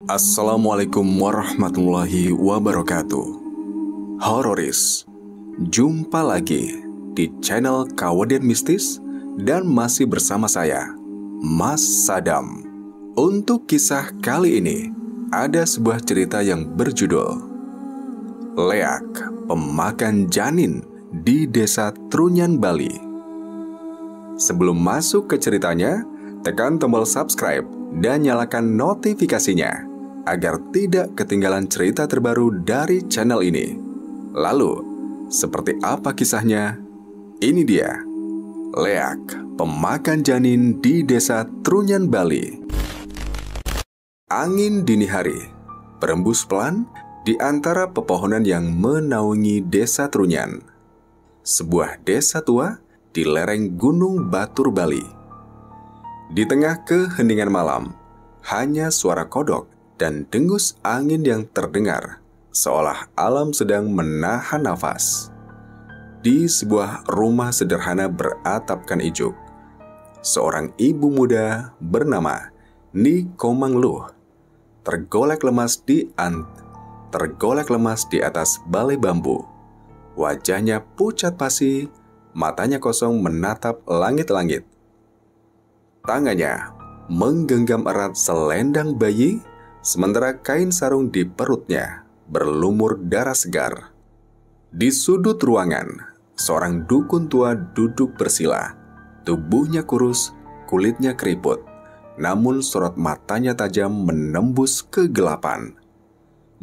Assalamualaikum warahmatullahi wabarakatuh. Hororis, jumpa lagi di channel Kawaden Mistis dan masih bersama saya, Mas Sadam. Untuk kisah kali ini, ada sebuah cerita yang berjudul Leak, Pemakan Janin di Desa Trunyan, Bali. Sebelum masuk ke ceritanya, tekan tombol subscribe dan nyalakan notifikasinya agar tidak ketinggalan cerita terbaru dari channel ini. Lalu, seperti apa kisahnya? Ini dia, Leak, Pemakan Janin di Desa Trunyan, Bali. Angin dini hari berembus pelan di antara pepohonan yang menaungi Desa Trunyan, sebuah desa tua di lereng Gunung Batur, Bali. Di tengah keheningan malam, hanya suara kodok dan dengus angin yang terdengar, seolah alam sedang menahan nafas. Di sebuah rumah sederhana beratapkan ijuk, seorang ibu muda bernama Ni Komangluh tergolek lemas di atas balai bambu. Wajahnya pucat pasi, matanya kosong menatap langit-langit. Tangannya menggenggam erat selendang bayi, sementara kain sarung di perutnya berlumur darah segar. Di sudut ruangan, seorang dukun tua duduk bersila. Tubuhnya kurus, kulitnya keriput, namun sorot matanya tajam menembus kegelapan.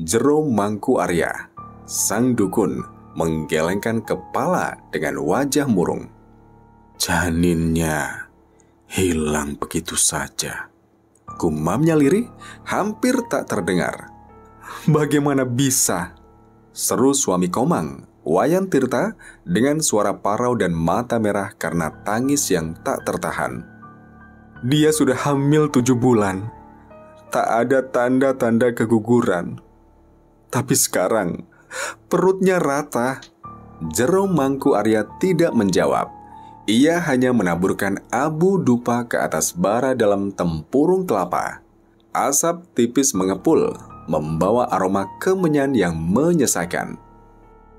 Jero Mangku Arya, sang dukun, menggelengkan kepala dengan wajah murung. "Janinnya hilang begitu saja," gumamnya lirih, hampir tak terdengar. "Bagaimana bisa?" seru suami Komang, Wayan Tirta, dengan suara parau dan mata merah karena tangis yang tak tertahan. "Dia sudah hamil 7 bulan. Tak ada tanda-tanda keguguran. Tapi sekarang perutnya rata." Jero Mangku Arya tidak menjawab. Ia hanya menaburkan abu dupa ke atas bara dalam tempurung kelapa. Asap tipis mengepul, membawa aroma kemenyan yang menyesakan.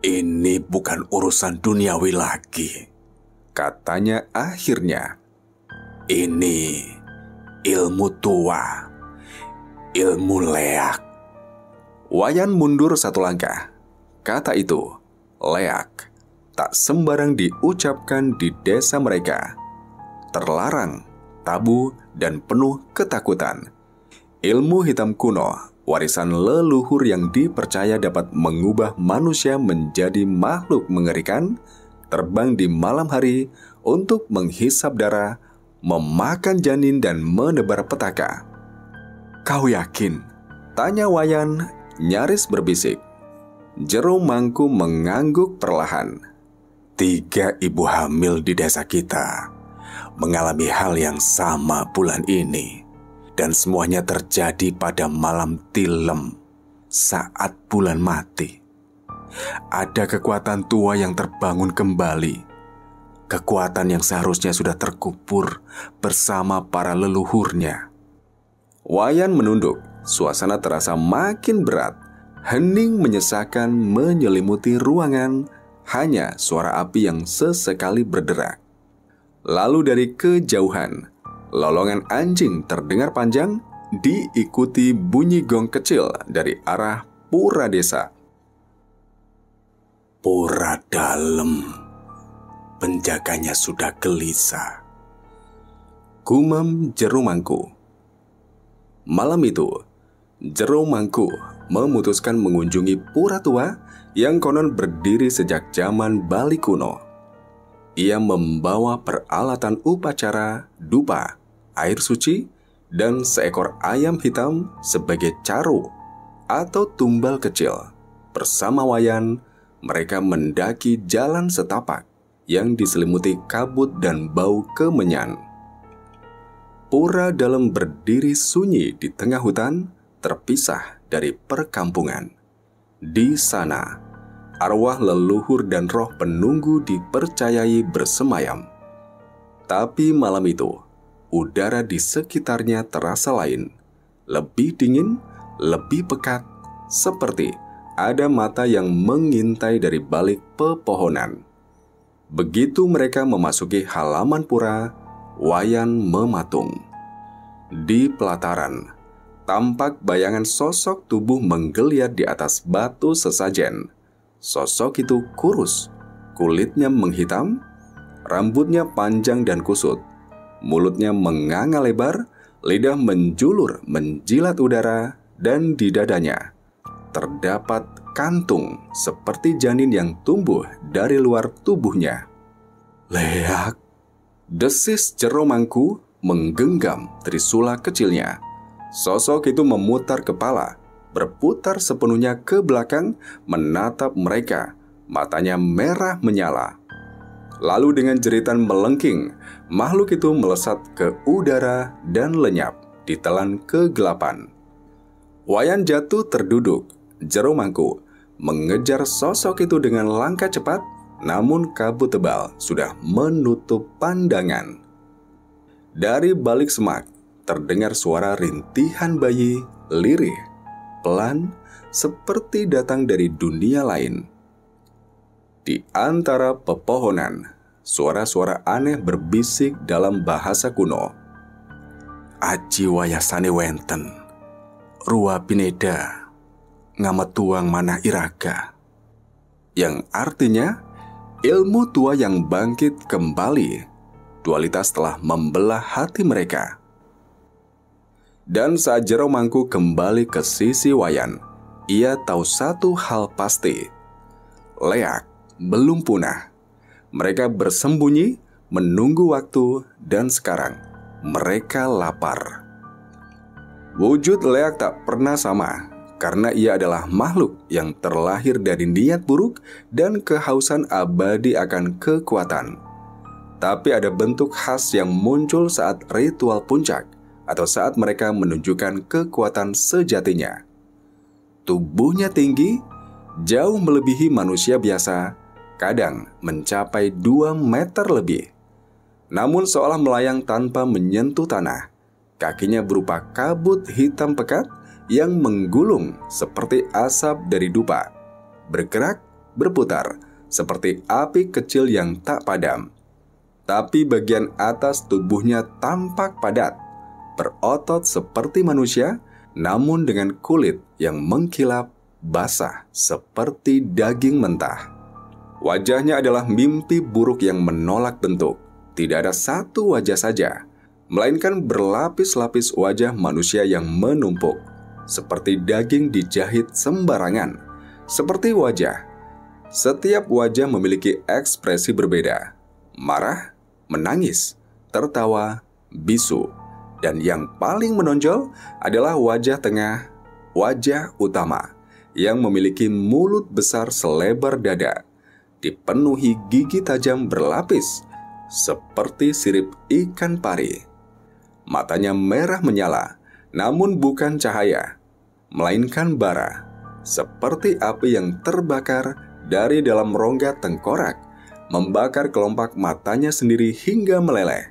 "Ini bukan urusan duniawi lagi," katanya akhirnya. "Ini ilmu tua, ilmu leak." Wayan mundur satu langkah. Kata itu, leak, tak sembarang diucapkan di desa mereka. Terlarang, tabu, dan penuh ketakutan. Ilmu hitam kuno, warisan leluhur yang dipercaya dapat mengubah manusia menjadi makhluk mengerikan, terbang di malam hari untuk menghisap darah, memakan janin, dan menebar petaka. "Kau yakin?" tanya Wayan nyaris berbisik. Jero Mangku mengangguk perlahan. 3 ibu hamil di desa kita mengalami hal yang sama bulan ini, dan semuanya terjadi pada malam tilem saat bulan mati. Ada kekuatan tua yang terbangun kembali, kekuatan yang seharusnya sudah terkubur bersama para leluhurnya. Wayan menunduk, suasana terasa makin berat, hening menyesakan menyelimuti ruangan. Hanya suara api yang sesekali berderak. Lalu dari kejauhan, lolongan anjing terdengar panjang, diikuti bunyi gong kecil dari arah pura desa. "Pura dalam, penjaganya sudah gelisah," gumam Jero Mangku. Malam itu, Jero Mangku memutuskan mengunjungi pura tua yang konon berdiri sejak zaman Bali kuno. Ia membawa peralatan upacara, dupa, air suci, dan seekor ayam hitam sebagai caro atau tumbal kecil. Bersama Wayan, mereka mendaki jalan setapak yang diselimuti kabut dan bau kemenyan. Pura dalam berdiri sunyi di tengah hutan, terpisah dari perkampungan. Di sana, arwah leluhur dan roh penunggu dipercayai bersemayam. Tapi malam itu, udara di sekitarnya terasa lain, lebih dingin, lebih pekat, seperti ada mata yang mengintai dari balik pepohonan. Begitu mereka memasuki halaman pura, Wayan mematung. Di pelataran, tampak bayangan sosok tubuh menggeliat di atas batu sesajen. Sosok itu kurus, kulitnya menghitam, rambutnya panjang dan kusut, mulutnya menganga lebar, lidah menjulur menjilat udara, dan di dadanya terdapat kantung seperti janin yang tumbuh dari luar tubuhnya. "Leak!" desis Jero Mangku menggenggam trisula kecilnya. Sosok itu memutar kepala, berputar sepenuhnya ke belakang, menatap mereka. Matanya merah menyala. Lalu dengan jeritan melengking, makhluk itu melesat ke udara dan lenyap ditelan kegelapan. Wayan jatuh terduduk. Jero Mangku mengejar sosok itu dengan langkah cepat, namun kabut tebal sudah menutup pandangan. Dari balik semak terdengar suara rintihan bayi lirih, pelan, seperti datang dari dunia lain. Di antara pepohonan, suara-suara aneh berbisik dalam bahasa kuno. "Aji wayasane wenten, rua pineda, ngametuang manah iraga." Yang artinya, ilmu tua yang bangkit kembali. Dualitas telah membelah hati mereka. Dan saat Jero Mangku kembali ke sisi Wayan, ia tahu satu hal pasti. Leak belum punah. Mereka bersembunyi, menunggu waktu, dan sekarang mereka lapar. Wujud Leak tak pernah sama, karena ia adalah makhluk yang terlahir dari niat buruk dan kehausan abadi akan kekuatan. Tapi ada bentuk khas yang muncul saat ritual puncak atau saat mereka menunjukkan kekuatan sejatinya. Tubuhnya tinggi, jauh melebihi manusia biasa, kadang mencapai 2 meter lebih. Namun seolah melayang tanpa menyentuh tanah. Kakinya berupa kabut hitam pekat yang menggulung seperti asap dari dupa, bergerak, berputar, seperti api kecil yang tak padam. Tapi bagian atas tubuhnya tampak padat, berotot seperti manusia, namun dengan kulit yang mengkilap, basah seperti daging mentah. Wajahnya adalah mimpi buruk yang menolak bentuk. Tidak ada satu wajah saja, melainkan berlapis-lapis wajah manusia yang menumpuk, seperti daging dijahit sembarangan, seperti wajah. Setiap wajah memiliki ekspresi berbeda, marah, menangis, tertawa, bisu, dan yang paling menonjol adalah wajah tengah, wajah utama, yang memiliki mulut besar selebar dada, dipenuhi gigi tajam berlapis, seperti sirip ikan pari. Matanya merah menyala, namun bukan cahaya, melainkan bara, seperti api yang terbakar dari dalam rongga tengkorak, membakar kelopak matanya sendiri hingga meleleh.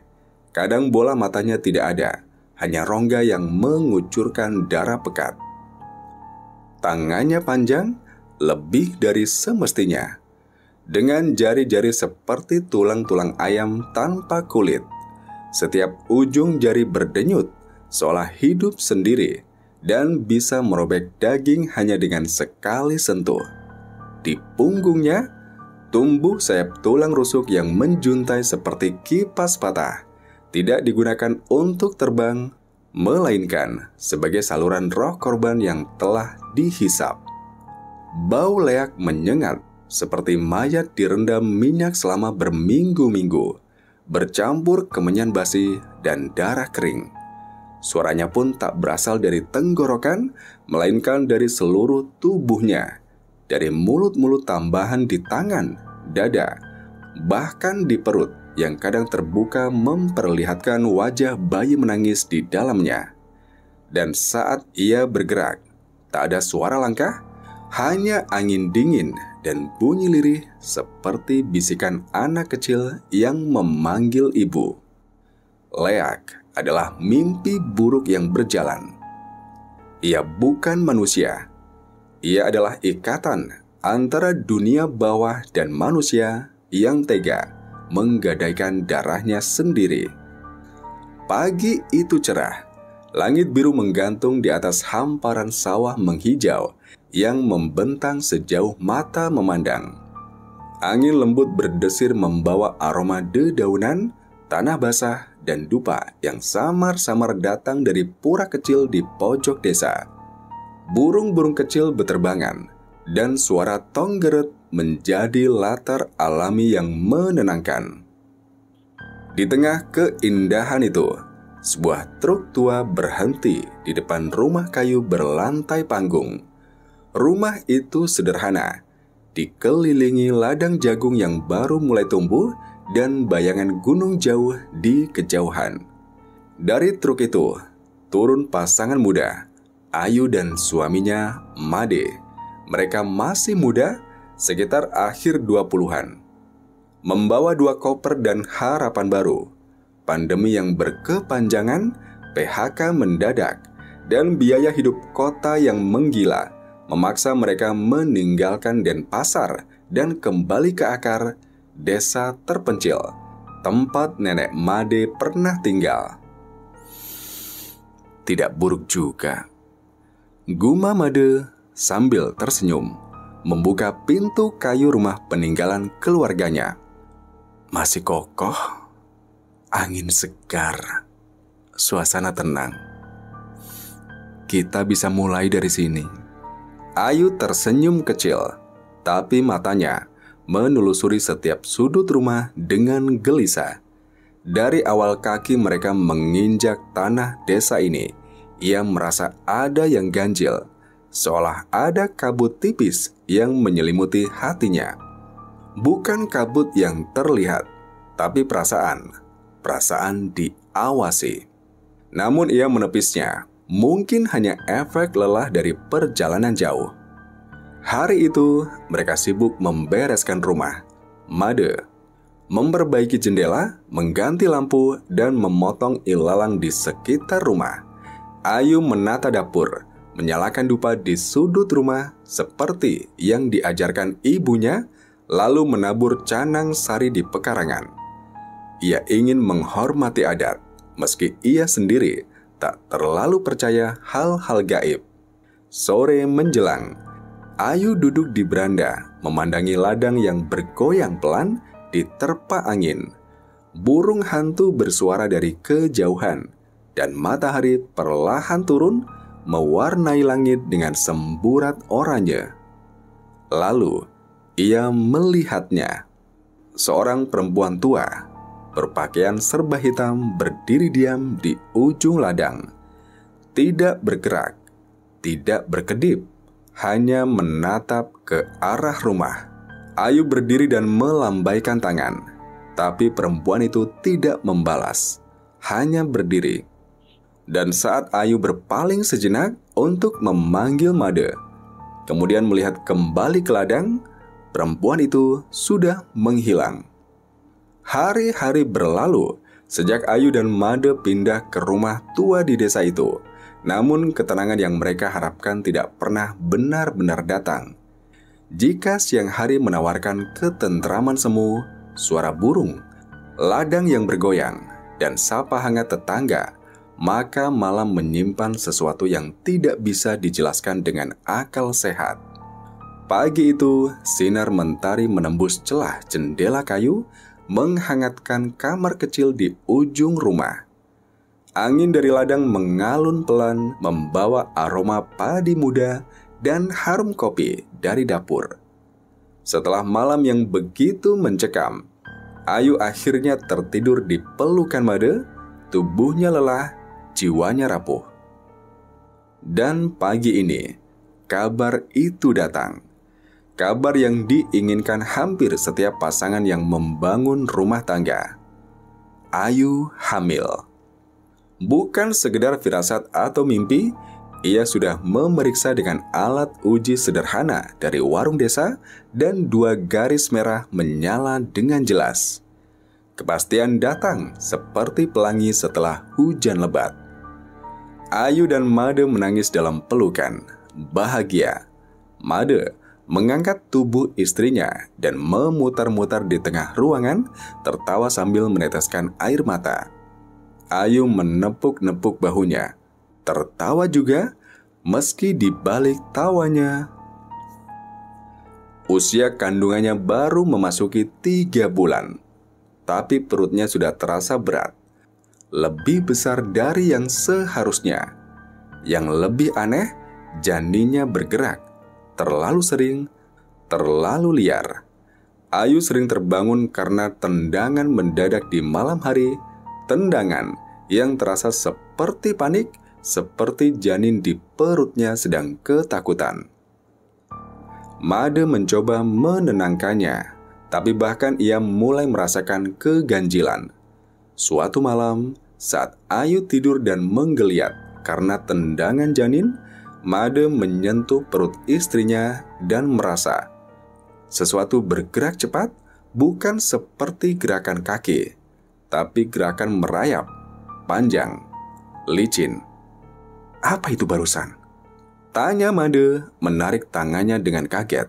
Kadang bola matanya tidak ada, hanya rongga yang mengucurkan darah pekat. Tangannya panjang, lebih dari semestinya, dengan jari-jari seperti tulang-tulang ayam tanpa kulit. Setiap ujung jari berdenyut, seolah hidup sendiri, dan bisa merobek daging hanya dengan sekali sentuh. Di punggungnya tumbuh sayap tulang rusuk yang menjuntai seperti kipas patah, tidak digunakan untuk terbang, melainkan sebagai saluran roh korban yang telah dihisap. Bau Leak menyengat, seperti mayat direndam minyak selama berminggu-minggu, bercampur kemenyan basi dan darah kering. Suaranya pun tak berasal dari tenggorokan, melainkan dari seluruh tubuhnya, dari mulut-mulut tambahan di tangan, dada, bahkan di perut yang kadang terbuka memperlihatkan wajah bayi menangis di dalamnya. Dan saat ia bergerak, tak ada suara langkah, hanya angin dingin dan bunyi lirih seperti bisikan anak kecil yang memanggil ibu. Leak adalah mimpi buruk yang berjalan. Ia bukan manusia. Ia adalah ikatan antara dunia bawah dan manusia yang tega menggadaikan darahnya sendiri. Pagi itu cerah. Langit biru menggantung di atas hamparan sawah menghijau yang membentang sejauh mata memandang. Angin lembut berdesir membawa aroma dedaunan, tanah basah, dan dupa yang samar-samar datang dari pura kecil di pojok desa. Burung-burung kecil beterbangan, dan suara tonggeret menjadi latar alami yang menenangkan. Di tengah keindahan itu, sebuah truk tua berhenti di depan rumah kayu berlantai panggung. Rumah itu sederhana, dikelilingi ladang jagung yang baru mulai tumbuh dan bayangan gunung jauh di kejauhan. Dari truk itu, turun pasangan muda, Ayu dan suaminya Made. Mereka masih muda, sekitar akhir 20-an. Membawa 2 koper dan harapan baru. Pandemi yang berkepanjangan, PHK mendadak, dan biaya hidup kota yang menggila memaksa mereka meninggalkan Denpasar dan kembali ke akar desa terpencil, tempat nenek Made pernah tinggal. Tidak buruk juga, gumam Made sambil tersenyum, membuka pintu kayu rumah peninggalan keluarganya. Masih kokoh, angin segar, suasana tenang. Kita bisa mulai dari sini. Ayu tersenyum kecil, tapi matanya menelusuri setiap sudut rumah dengan gelisah. Dari awal kaki mereka menginjak tanah desa ini, ia merasa ada yang ganjil, seolah ada kabut tipis yang menyelimuti hatinya. Bukan kabut yang terlihat, tapi perasaan diawasi. Namun ia menepisnya, mungkin hanya efek lelah dari perjalanan jauh. Hari itu, mereka sibuk membereskan rumah. Made memperbaiki jendela, mengganti lampu, dan memotong ilalang di sekitar rumah. Ayu menata dapur, menyalakan dupa di sudut rumah seperti yang diajarkan ibunya, lalu menabur canang sari di pekarangan. Ia ingin menghormati adat, meski ia sendiri tak terlalu percaya hal-hal gaib. Sore menjelang, Ayu duduk di beranda, memandangi ladang yang bergoyang pelan diterpa angin. Burung hantu bersuara dari kejauhan, dan matahari perlahan turun, mewarnai langit dengan semburat oranye. Lalu, ia melihatnya. Seorang perempuan tua, berpakaian serba hitam, berdiri diam di ujung ladang. Tidak bergerak, tidak berkedip, hanya menatap ke arah rumah. Ayu berdiri dan melambaikan tangan, tapi perempuan itu tidak membalas, hanya berdiri. Dan saat Ayu berpaling sejenak untuk memanggil Made, kemudian melihat kembali ke ladang, perempuan itu sudah menghilang. Hari-hari berlalu sejak Ayu dan Made pindah ke rumah tua di desa itu. Namun ketenangan yang mereka harapkan tidak pernah benar-benar datang. Jika siang hari menawarkan ketentraman semu, suara burung, ladang yang bergoyang, dan sapa hangat tetangga, maka malam menyimpan sesuatu yang tidak bisa dijelaskan dengan akal sehat. Pagi itu, sinar mentari menembus celah jendela kayu, menghangatkan kamar kecil di ujung rumah. Angin dari ladang mengalun pelan, membawa aroma padi muda dan harum kopi dari dapur. Setelah malam yang begitu mencekam, Ayu akhirnya tertidur di pelukan Made, tubuhnya lelah, jiwanya rapuh. Dan pagi ini, kabar itu datang. Kabar yang diinginkan hampir setiap pasangan yang membangun rumah tangga. Ayu hamil. Bukan sekedar firasat atau mimpi, ia sudah memeriksa dengan alat uji sederhana dari warung desa dan 2 garis merah menyala dengan jelas. Kepastian datang seperti pelangi setelah hujan lebat. Ayu dan Made menangis dalam pelukan, bahagia. Made mengangkat tubuh istrinya dan memutar-mutar di tengah ruangan, tertawa sambil meneteskan air mata. Ayu menepuk-nepuk bahunya, tertawa juga meski di balik tawanya. Usia kandungannya baru memasuki 3 bulan, tapi perutnya sudah terasa berat, lebih besar dari yang seharusnya. Yang lebih aneh, janinnya bergerak, terlalu sering, terlalu liar. Ayu sering terbangun karena tendangan mendadak di malam hari, tendangan yang terasa seperti panik, seperti janin di perutnya sedang ketakutan. Made mencoba menenangkannya, tapi bahkan ia mulai merasakan keganjilan. Suatu malam, saat Ayu tidur dan menggeliat karena tendangan janin, Made menyentuh perut istrinya dan merasa sesuatu bergerak cepat, bukan seperti gerakan kaki, tapi gerakan merayap, panjang, licin. Apa itu barusan? Tanya Made, menarik tangannya dengan kaget.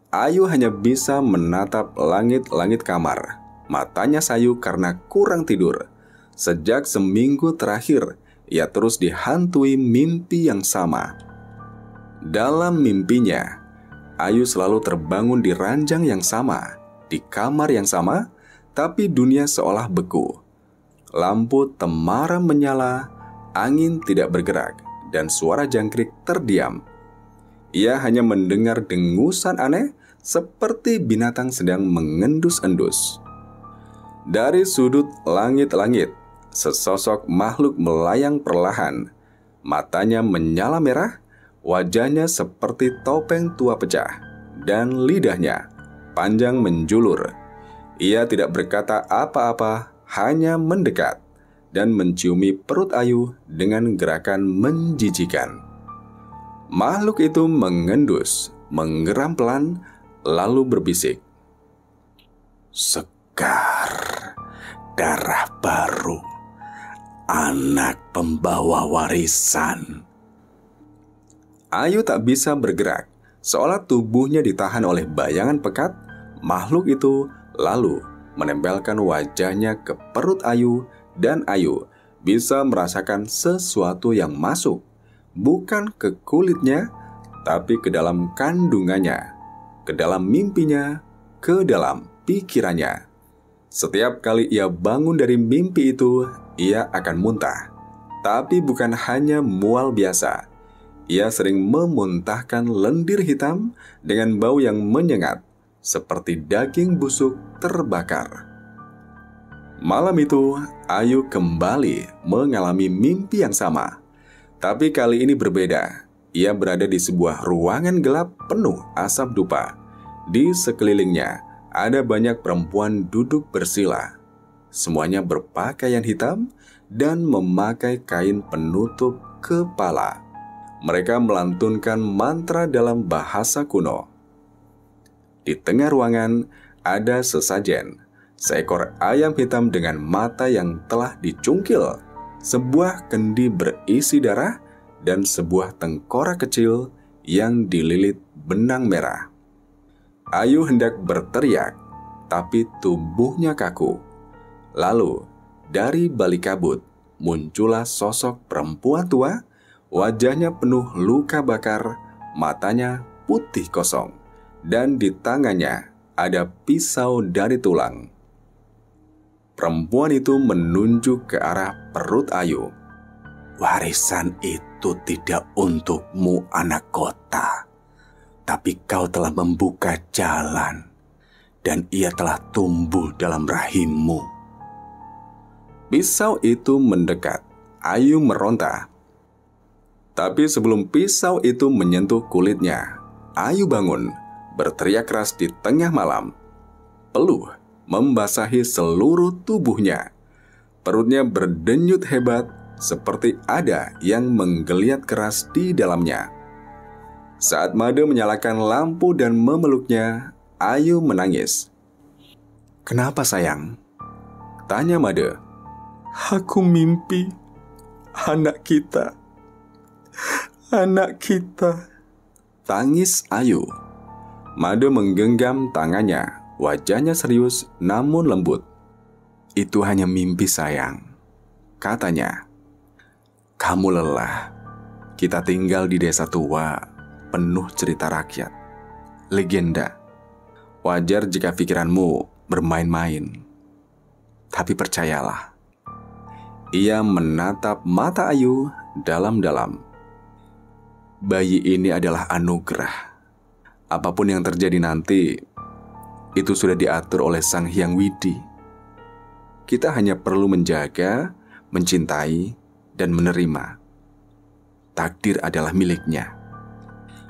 Ayu hanya bisa menatap langit-langit kamar. Matanya sayu karena kurang tidur. Sejak seminggu terakhir, ia terus dihantui mimpi yang sama. Dalam mimpinya, Ayu selalu terbangun di ranjang yang sama, di kamar yang sama, tapi dunia seolah beku. Lampu temaram menyala, angin tidak bergerak, dan suara jangkrik terdiam. Ia hanya mendengar dengusan aneh seperti binatang sedang mengendus-endus. Dari sudut langit-langit, sesosok makhluk melayang perlahan. Matanya menyala merah, wajahnya seperti topeng tua pecah, dan lidahnya panjang menjulur. Ia tidak berkata apa-apa, hanya mendekat dan menciumi perut Ayu dengan gerakan menjijikan. Makhluk itu mengendus, menggeram pelan, lalu berbisik. Sekar, darah baru, anak pembawa warisan. Ayu tak bisa bergerak, seolah tubuhnya ditahan oleh bayangan pekat. Makhluk itu lalu menempelkan wajahnya ke perut Ayu, dan Ayu bisa merasakan sesuatu yang masuk, bukan ke kulitnya, tapi ke dalam kandungannya, ke dalam mimpinya, ke dalam pikirannya. Setiap kali ia bangun dari mimpi itu, ia akan muntah. Tapi bukan hanya mual biasa. Ia sering memuntahkan lendir hitam dengan bau yang menyengat, seperti daging busuk terbakar. Malam itu, Ayu kembali mengalami mimpi yang sama. Tapi kali ini berbeda. Ia berada di sebuah ruangan gelap penuh asap dupa. Di sekelilingnya, ada banyak perempuan duduk bersila. Semuanya berpakaian hitam dan memakai kain penutup kepala. Mereka melantunkan mantra dalam bahasa kuno. Di tengah ruangan ada sesajen, seekor ayam hitam dengan mata yang telah dicungkil, sebuah kendi berisi darah, dan sebuah tengkorak kecil yang dililit benang merah. Ayu hendak berteriak, tapi tubuhnya kaku. Lalu, dari balik kabut, muncullah sosok perempuan tua, wajahnya penuh luka bakar, matanya putih kosong, dan di tangannya ada pisau dari tulang. Perempuan itu menunjuk ke arah perut Ayu. Warisan itu tidak untukmu, anak kota. Tapi kau telah membuka jalan, dan ia telah tumbuh dalam rahimmu. Pisau itu mendekat. Ayu meronta. Tapi sebelum pisau itu menyentuh kulitnya, Ayu bangun, berteriak keras di tengah malam. Peluh membasahi seluruh tubuhnya. Perutnya berdenyut hebat, seperti ada yang menggeliat keras di dalamnya. Saat Made menyalakan lampu dan memeluknya, Ayu menangis. Kenapa sayang? Tanya Made. Aku mimpi anak kita Anak kita. Tangis Ayu. Made menggenggam tangannya. Wajahnya serius namun lembut. Itu hanya mimpi sayang, katanya. Kamu lelah. Kita tinggal di desa tua, penuh cerita rakyat, legenda. Wajar jika pikiranmu bermain-main. Tapi percayalah. Ia menatap mata Ayu dalam-dalam. Bayi ini adalah anugerah. Apapun yang terjadi nanti, itu sudah diatur oleh Sang Hyang Widi. Kita hanya perlu menjaga, mencintai, dan menerima. Takdir adalah miliknya.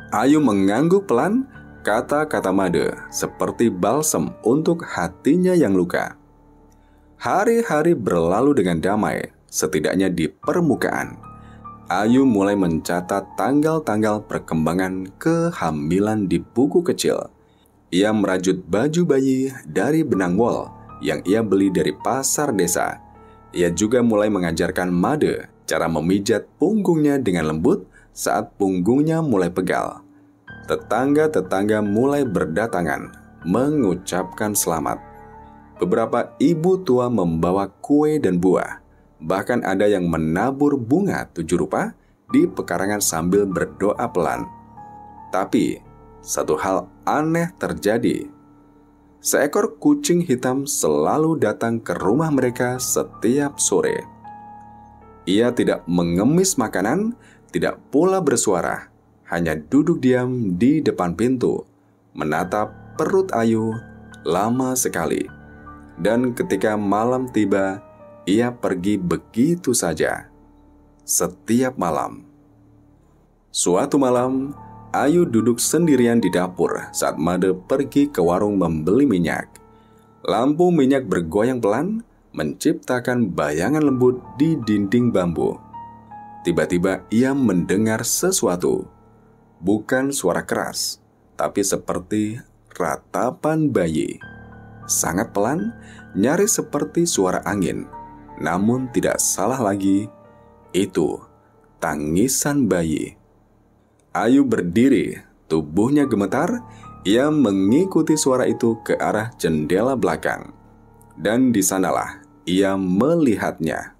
Ayu mengangguk pelan, kata-kata Made seperti balsam untuk hatinya yang luka. Hari-hari berlalu dengan damai, setidaknya di permukaan. Ayu mulai mencatat tanggal-tanggal perkembangan kehamilan di buku kecil. Ia merajut baju bayi dari benang wol yang ia beli dari pasar desa. Ia juga mulai mengajarkan Made cara memijat punggungnya dengan lembut saat punggungnya mulai pegal. Tetangga-tetangga mulai berdatangan mengucapkan selamat. Beberapa ibu tua membawa kue dan buah. Bahkan ada yang menabur bunga 7 rupa di pekarangan sambil berdoa pelan. Tapi satu hal aneh terjadi. Seekor kucing hitam selalu datang ke rumah mereka setiap sore. Ia tidak mengemis makanan, tidak pula bersuara, hanya duduk diam di depan pintu, menatap perut Ayu lama sekali. Dan ketika malam tiba, ia pergi begitu saja. Setiap malam. Suatu malam, Ayu duduk sendirian di dapur saat Made pergi ke warung membeli minyak. Lampu minyak bergoyang pelan, menciptakan bayangan lembut di dinding bambu. Tiba-tiba ia mendengar sesuatu. Bukan suara keras, tapi seperti ratapan bayi. Sangat pelan, nyaris seperti suara angin. Namun tidak salah lagi, itu tangisan bayi. Ayu berdiri, tubuhnya gemetar. Ia mengikuti suara itu ke arah jendela belakang. Dan di sanalah ia melihatnya.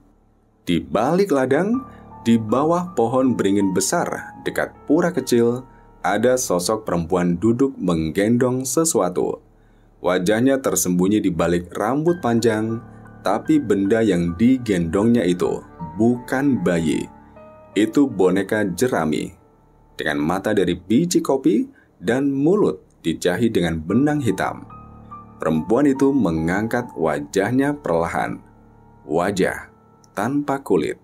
Di balik ladang, di bawah pohon beringin besar dekat pura kecil, ada sosok perempuan duduk menggendong sesuatu. Wajahnya tersembunyi di balik rambut panjang, tapi benda yang digendongnya itu bukan bayi. Itu boneka jerami, dengan mata dari biji kopi dan mulut dijahit dengan benang hitam. Perempuan itu mengangkat wajahnya perlahan. Wajah tanpa kulit.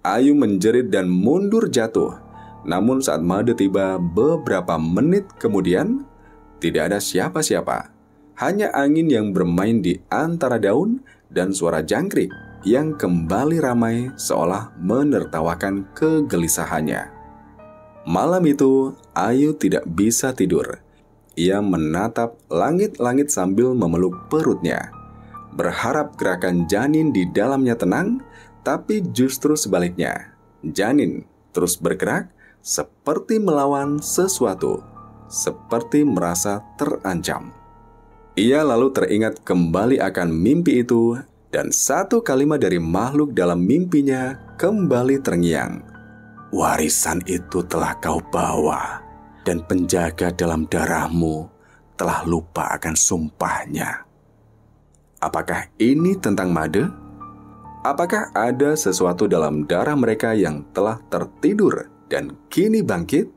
Ayu menjerit dan mundur jatuh. Namun saat Made tiba beberapa menit kemudian, tidak ada siapa-siapa. Hanya angin yang bermain di antara daun dan suara jangkrik yang kembali ramai seolah menertawakan kegelisahannya. Malam itu, Ayu tidak bisa tidur. Ia menatap langit-langit sambil memeluk perutnya, berharap gerakan janin di dalamnya tenang, tapi justru sebaliknya. Janin terus bergerak seperti melawan sesuatu, seperti merasa terancam. Ia lalu teringat kembali akan mimpi itu, dan satu kalimat dari makhluk dalam mimpinya kembali terngiang. Warisan itu telah kau bawa, dan penjaga dalam darahmu telah lupa akan sumpahnya. Apakah ini tentang Made? Apakah ada sesuatu dalam darah mereka yang telah tertidur dan kini bangkit?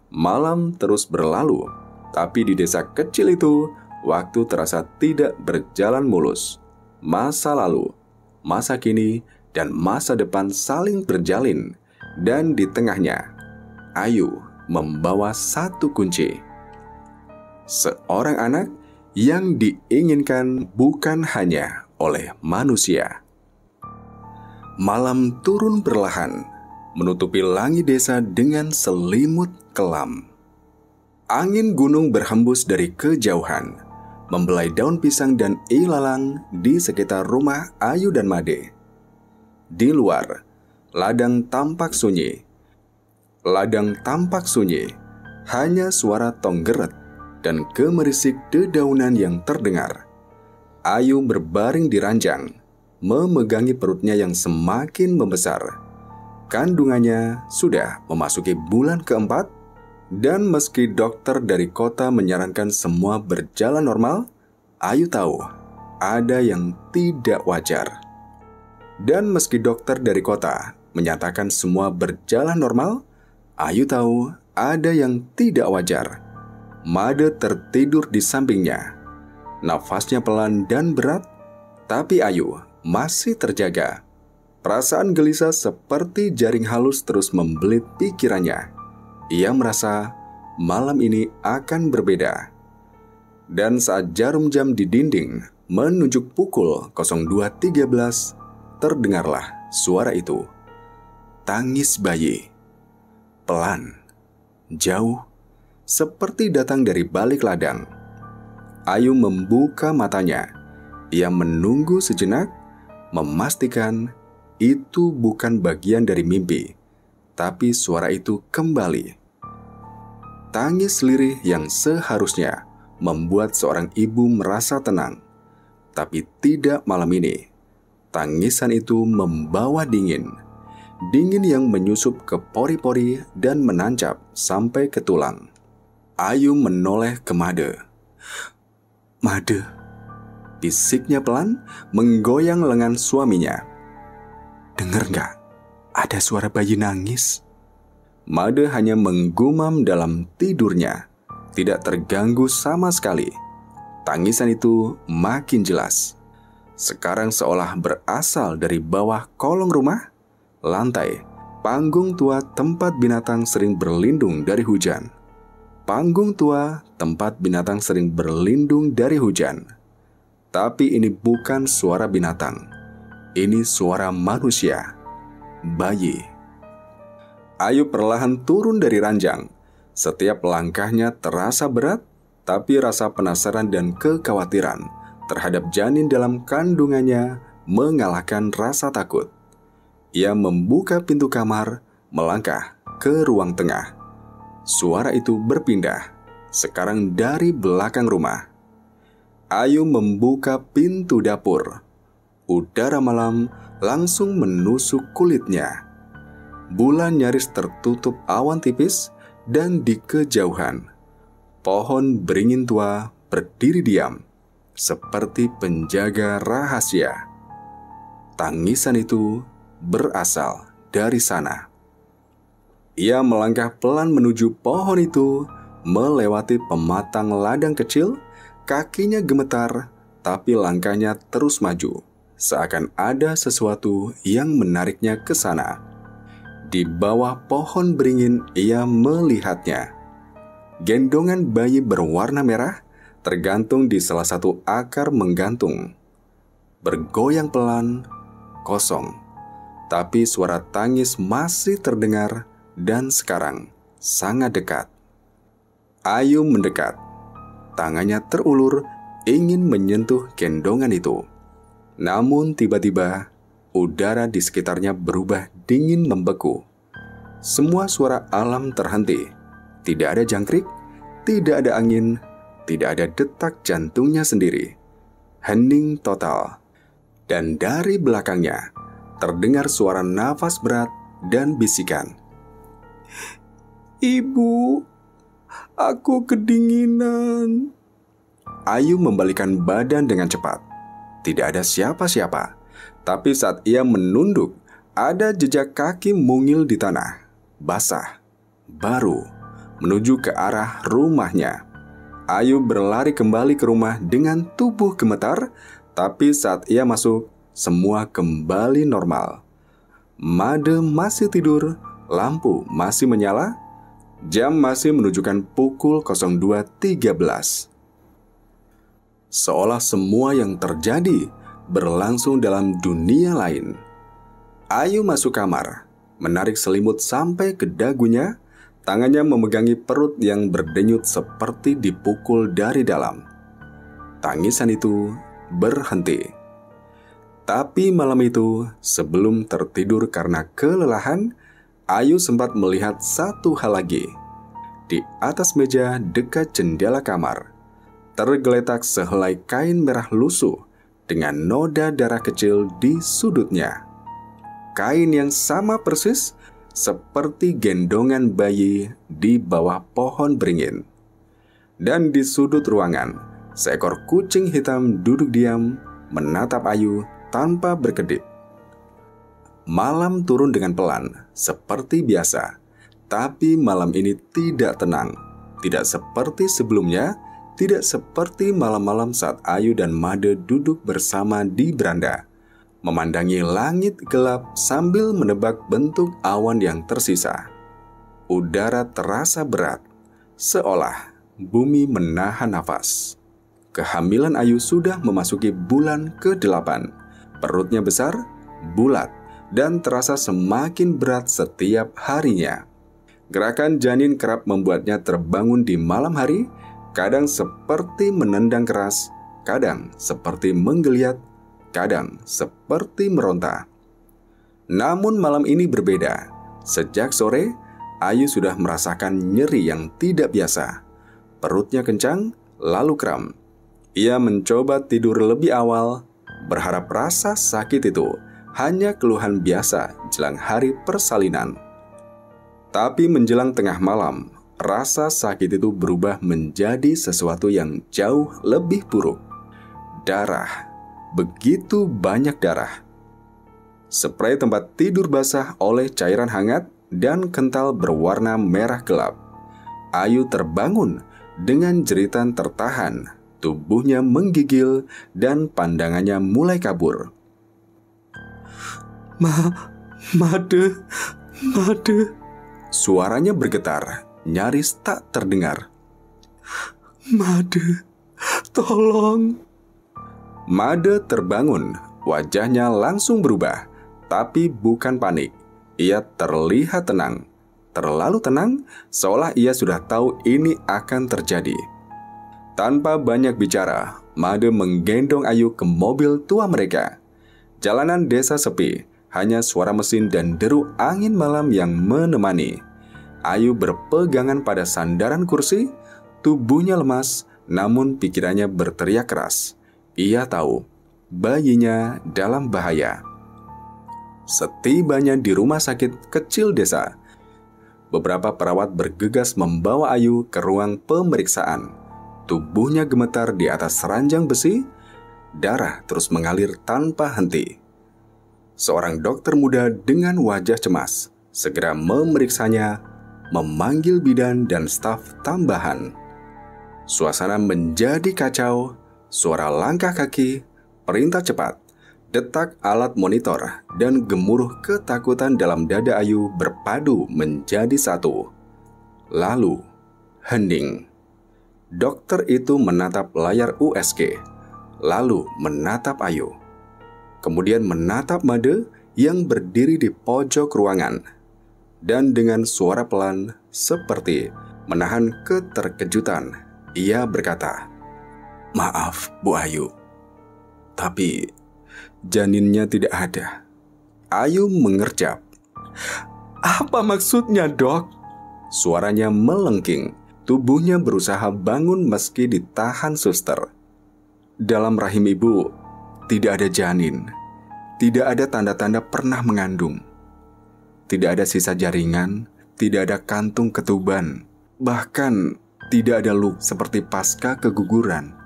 Malam terus berlalu, tapi di desa kecil itu, waktu terasa tidak berjalan mulus. Masa lalu, masa kini, dan masa depan saling berjalin, dan di tengahnya, Ayu membawa satu kunci. Seorang anak yang diinginkan bukan hanya oleh manusia. Malam turun perlahan, menutupi langit desa dengan selimut kelam. Angin gunung berhembus dari kejauhan, membelai daun pisang dan ilalang di sekitar rumah Ayu dan Made. Di luar, ladang tampak sunyi. Ladang tampak sunyi, hanya suara tonggeret dan gemerisik dedaunan yang terdengar. Ayu berbaring di ranjang, memegangi perutnya yang semakin membesar. Kandungannya sudah memasuki bulan keempat, dan meski dokter dari kota menyarankan semua berjalan normal, Ayu tahu ada yang tidak wajar. Dan meski dokter dari kota menyatakan semua berjalan normal, Ayu tahu ada yang tidak wajar. Made tertidur di sampingnya. Nafasnya pelan dan berat, tapi Ayu masih terjaga. Perasaan gelisah seperti jaring halus terus membelit pikirannya. Ia merasa malam ini akan berbeda. Dan saat jarum jam di dinding menunjuk pukul 02.13, terdengarlah suara itu. Tangis bayi. Pelan, jauh, seperti datang dari balik ladang. Ayu membuka matanya. Ia menunggu sejenak, memastikan itu bukan bagian dari mimpi, tapi suara itu kembali. Tangis lirih yang seharusnya membuat seorang ibu merasa tenang, tapi tidak malam ini. Tangisan itu membawa dingin. Dingin yang menyusup ke pori-pori dan menancap sampai ke tulang. Ayu menoleh ke Made. "Made," bisiknya pelan menggoyang lengan suaminya. "Dengar nggak? Ada suara bayi nangis." Made hanya menggumam dalam tidurnya, tidak terganggu sama sekali. Tangisan itu makin jelas. Sekarang seolah berasal dari bawah kolong rumah, lantai, panggung tua tempat binatang sering berlindung dari hujan. Panggung tua tempat binatang sering berlindung dari hujan. Tapi ini bukan suara binatang. Ini suara manusia. Bayi. Ayu perlahan turun dari ranjang. Setiap langkahnya terasa berat, tapi rasa penasaran dan kekhawatiran terhadap janin dalam kandungannya mengalahkan rasa takut. Ia membuka pintu kamar, melangkah ke ruang tengah. Suara itu berpindah, sekarang dari belakang rumah. Ayu membuka pintu dapur. Udara malam langsung menusuk kulitnya. Bulan nyaris tertutup awan tipis, dan di kejauhan, pohon beringin tua berdiri diam, seperti penjaga rahasia. Tangisan itu berasal dari sana. Ia melangkah pelan menuju pohon itu, melewati pematang ladang kecil. Kakinya gemetar, tapi langkahnya terus maju, seakan ada sesuatu yang menariknya ke sana. Di bawah pohon beringin ia melihatnya. Gendongan bayi berwarna merah tergantung di salah satu akar menggantung. Bergoyang pelan, kosong. Tapi suara tangis masih terdengar dan sekarang sangat dekat. Ayu mendekat. Tangannya terulur ingin menyentuh gendongan itu. Namun tiba-tiba udara di sekitarnya berubah dingin membeku. Semua suara alam terhenti. Tidak ada jangkrik, tidak ada angin, tidak ada detak jantungnya sendiri. Hening total. Dan dari belakangnya terdengar suara nafas berat dan bisikan. "Ibu, aku kedinginan." Ayu membalikan badan dengan cepat. Tidak ada siapa-siapa. Tapi saat ia menunduk, ada jejak kaki mungil di tanah, basah, baru, menuju ke arah rumahnya. Ayu berlari kembali ke rumah dengan tubuh gemetar, tapi saat ia masuk, semua kembali normal. Made masih tidur, lampu masih menyala, jam masih menunjukkan pukul 02.13. Seolah semua yang terjadi berlangsung dalam dunia lain. Ayu masuk kamar, menarik selimut sampai ke dagunya, tangannya memegangi perut yang berdenyut seperti dipukul dari dalam. Tangisan itu berhenti. Tapi malam itu, sebelum tertidur karena kelelahan, Ayu sempat melihat satu hal lagi. Di atas meja dekat jendela kamar, tergeletak sehelai kain merah lusuh dengan noda darah kecil di sudutnya. Kain yang sama persis seperti gendongan bayi di bawah pohon beringin. Dan di sudut ruangan, seekor kucing hitam duduk diam menatap Ayu tanpa berkedip. Malam turun dengan pelan, seperti biasa. Tapi malam ini tidak tenang. Tidak seperti sebelumnya, tidak seperti malam-malam saat Ayu dan Made duduk bersama di beranda, memandangi langit gelap sambil menebak bentuk awan yang tersisa. Udara terasa berat, seolah bumi menahan nafas. Kehamilan Ayu sudah memasuki bulan ke-8. Perutnya besar, bulat, dan terasa semakin berat setiap harinya. Gerakan janin kerap membuatnya terbangun di malam hari, kadang seperti menendang keras, kadang seperti menggeliat, kadang seperti meronta. Namun malam ini berbeda. Sejak sore, Ayu sudah merasakan nyeri yang tidak biasa. Perutnya kencang, lalu kram. Ia mencoba tidur lebih awal, berharap rasa sakit itu hanya keluhan biasa jelang hari persalinan. Tapi menjelang tengah malam, rasa sakit itu berubah menjadi sesuatu yang jauh lebih buruk. Darah, begitu banyak darah. Spray tempat tidur basah oleh cairan hangat dan kental berwarna merah gelap. Ayu terbangun dengan jeritan tertahan, tubuhnya menggigil dan pandangannya mulai kabur. Made. Suaranya bergetar, nyaris tak terdengar. Made, tolong. Made terbangun, wajahnya langsung berubah, tapi bukan panik. Ia terlihat tenang, terlalu tenang, seolah ia sudah tahu ini akan terjadi. Tanpa banyak bicara, Made menggendong Ayu ke mobil tua mereka. Jalanan desa sepi, hanya suara mesin dan deru angin malam yang menemani. Ayu berpegangan pada sandaran kursi, tubuhnya lemas, namun pikirannya berteriak keras. Ia tahu, bayinya dalam bahaya. Setibanya di rumah sakit kecil desa, beberapa perawat bergegas membawa Ayu ke ruang pemeriksaan. Tubuhnya gemetar di atas ranjang besi, darah terus mengalir tanpa henti. Seorang dokter muda dengan wajah cemas segera memeriksanya, memanggil bidan dan staf tambahan. Suasana menjadi kacau, suara langkah kaki, perintah cepat, detak alat monitor, dan gemuruh ketakutan dalam dada Ayu berpadu menjadi satu. Lalu, hening. Dokter itu menatap layar USG, lalu menatap Ayu. Kemudian menatap Made yang berdiri di pojok ruangan. Dan dengan suara pelan seperti menahan keterkejutan, ia berkata, "Maaf, Bu Ayu, tapi janinnya tidak ada." Ayu mengerjap. "Apa maksudnya, Dok?" Suaranya melengking. Tubuhnya berusaha bangun meski ditahan suster. "Dalam rahim ibu tidak ada janin. Tidak ada tanda-tanda pernah mengandung. Tidak ada sisa jaringan, tidak ada kantung ketuban. Bahkan tidak ada luka seperti pasca keguguran."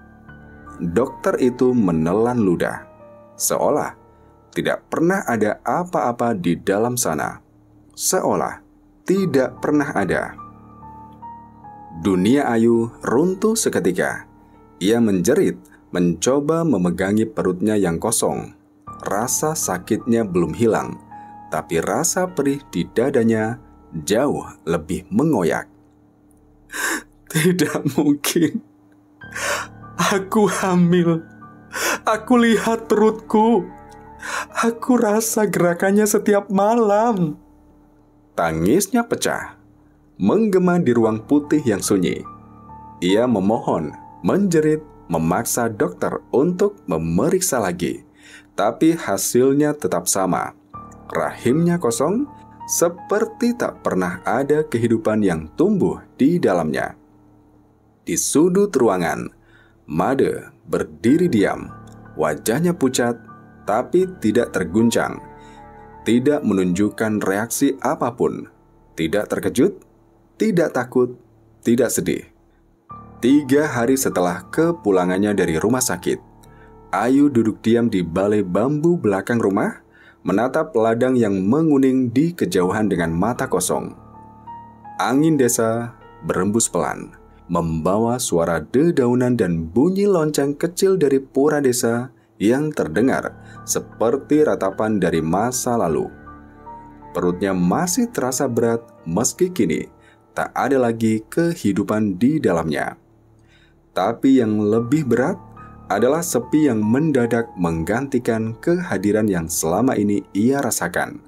Dokter itu menelan ludah, seolah tidak pernah ada apa-apa di dalam sana. Seolah tidak pernah ada. Dunia Ayu runtuh seketika. Ia menjerit, mencoba memegangi perutnya yang kosong. Rasa sakitnya belum hilang, tapi rasa perih di dadanya jauh lebih mengoyak. "Tidak mungkin. Aku hamil. Aku lihat perutku. Aku rasa gerakannya setiap malam." Tangisnya pecah, menggema di ruang putih yang sunyi. Ia memohon, menjerit, memaksa dokter untuk memeriksa lagi. Tapi hasilnya tetap sama. Rahimnya kosong, seperti tak pernah ada kehidupan yang tumbuh di dalamnya. Di sudut ruangan, Made berdiri diam, wajahnya pucat tapi tidak terguncang, tidak menunjukkan reaksi apapun, tidak terkejut, tidak takut, tidak sedih. 3 hari setelah kepulangannya dari rumah sakit, Ayu duduk diam di balai bambu belakang rumah, menatap ladang yang menguning di kejauhan dengan mata kosong. Angin desa berembus pelan, membawa suara dedaunan dan bunyi lonceng kecil dari pura desa yang terdengar seperti ratapan dari masa lalu. Perutnya masih terasa berat meski kini tak ada lagi kehidupan di dalamnya. Tapi yang lebih berat adalah sepi yang mendadak menggantikan kehadiran yang selama ini ia rasakan.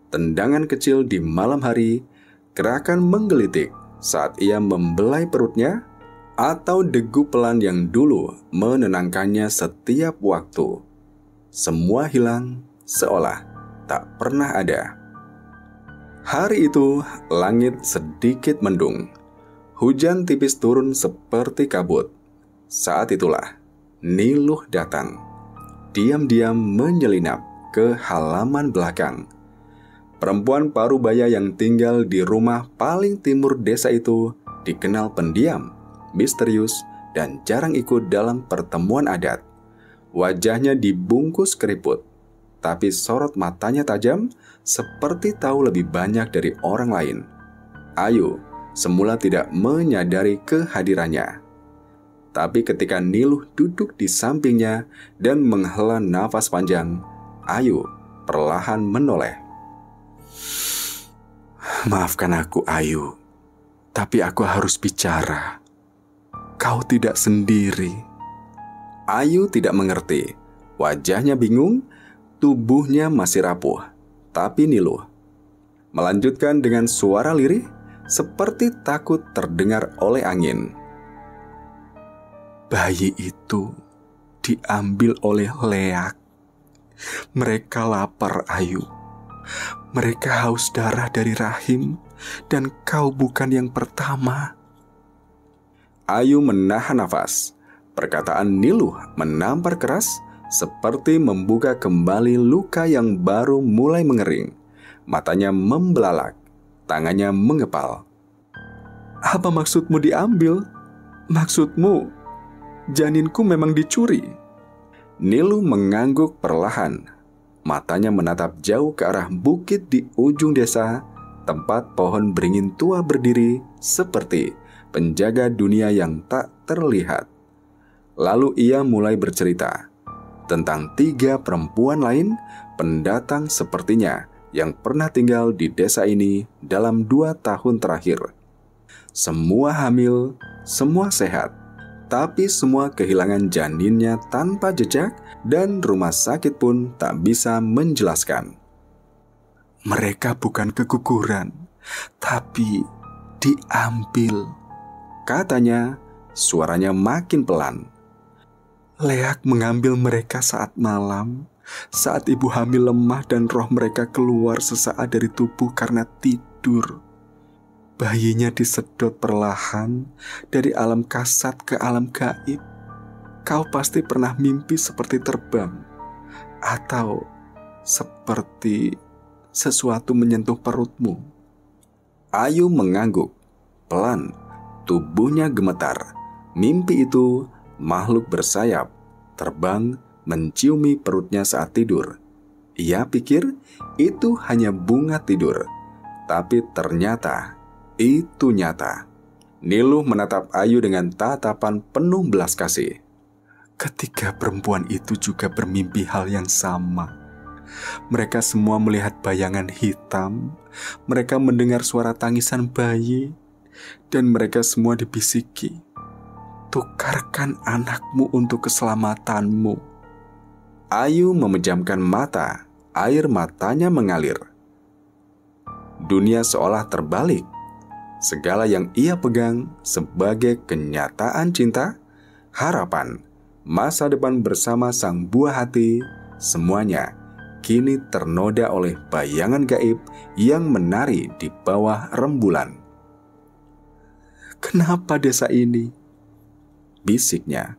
Tendangan kecil di malam hari, gerakan menggelitik saat ia membelai perutnya, atau degup pelan yang dulu menenangkannya setiap waktu. Semua hilang seolah tak pernah ada. Hari itu langit sedikit mendung. Hujan tipis turun seperti kabut. Saat itulah Niluh datang, diam-diam menyelinap ke halaman belakang. Perempuan parubaya yang tinggal di rumah paling timur desa itu dikenal pendiam, misterius, dan jarang ikut dalam pertemuan adat. Wajahnya dibungkus keriput, tapi sorot matanya tajam seperti tahu lebih banyak dari orang lain. Ayu semula tidak menyadari kehadirannya. Tapi ketika Niluh duduk di sampingnya dan menghela nafas panjang, Ayu perlahan menoleh. "Maafkan aku, Ayu, tapi aku harus bicara. Kau tidak sendiri." Ayu tidak mengerti. Wajahnya bingung, tubuhnya masih rapuh. Tapi Niluh melanjutkan dengan suara lirih, seperti takut terdengar oleh angin. "Bayi itu diambil oleh leak. Mereka lapar, Ayu. Mereka haus darah dari rahim, dan kau bukan yang pertama." Ayu menahan nafas. Perkataan Niluh menampar keras, seperti membuka kembali luka yang baru mulai mengering. Matanya membelalak, tangannya mengepal. "Apa maksudmu diambil? Maksudmu janinku memang dicuri?" Niluh mengangguk perlahan. Matanya menatap jauh ke arah bukit di ujung desa, tempat pohon beringin tua berdiri seperti penjaga dunia yang tak terlihat. Lalu ia mulai bercerita tentang 3 perempuan lain, pendatang sepertinya, yang pernah tinggal di desa ini dalam 2 tahun terakhir. Semua hamil, semua sehat, tapi semua kehilangan janinnya tanpa jejak, dan rumah sakit pun tak bisa menjelaskan. "Mereka bukan keguguran, tapi diambil," katanya, suaranya makin pelan. "Leak mengambil mereka saat malam, saat ibu hamil lemah dan roh mereka keluar sesaat dari tubuh karena tidur. Bayinya disedot perlahan dari alam kasat ke alam gaib. Kau pasti pernah mimpi seperti terbang, atau seperti sesuatu menyentuh perutmu." Ayu mengangguk, pelan, tubuhnya gemetar. Mimpi itu makhluk bersayap, terbang, menciumi perutnya saat tidur. Ia pikir itu hanya bunga tidur, tapi ternyata itu nyata. Niluh menatap Ayu dengan tatapan penuh belas kasih. Ketiga perempuan itu juga bermimpi hal yang sama. Mereka semua melihat bayangan hitam, mereka mendengar suara tangisan bayi, dan mereka semua dibisiki, "Tukarkan anakmu untuk keselamatanmu." Ayu memejamkan mata, air matanya mengalir. Dunia seolah terbalik. Segala yang ia pegang sebagai kenyataan cinta, harapan, masa depan bersama sang buah hati, semuanya kini ternoda oleh bayangan gaib yang menari di bawah rembulan. "Kenapa desa ini?" bisiknya.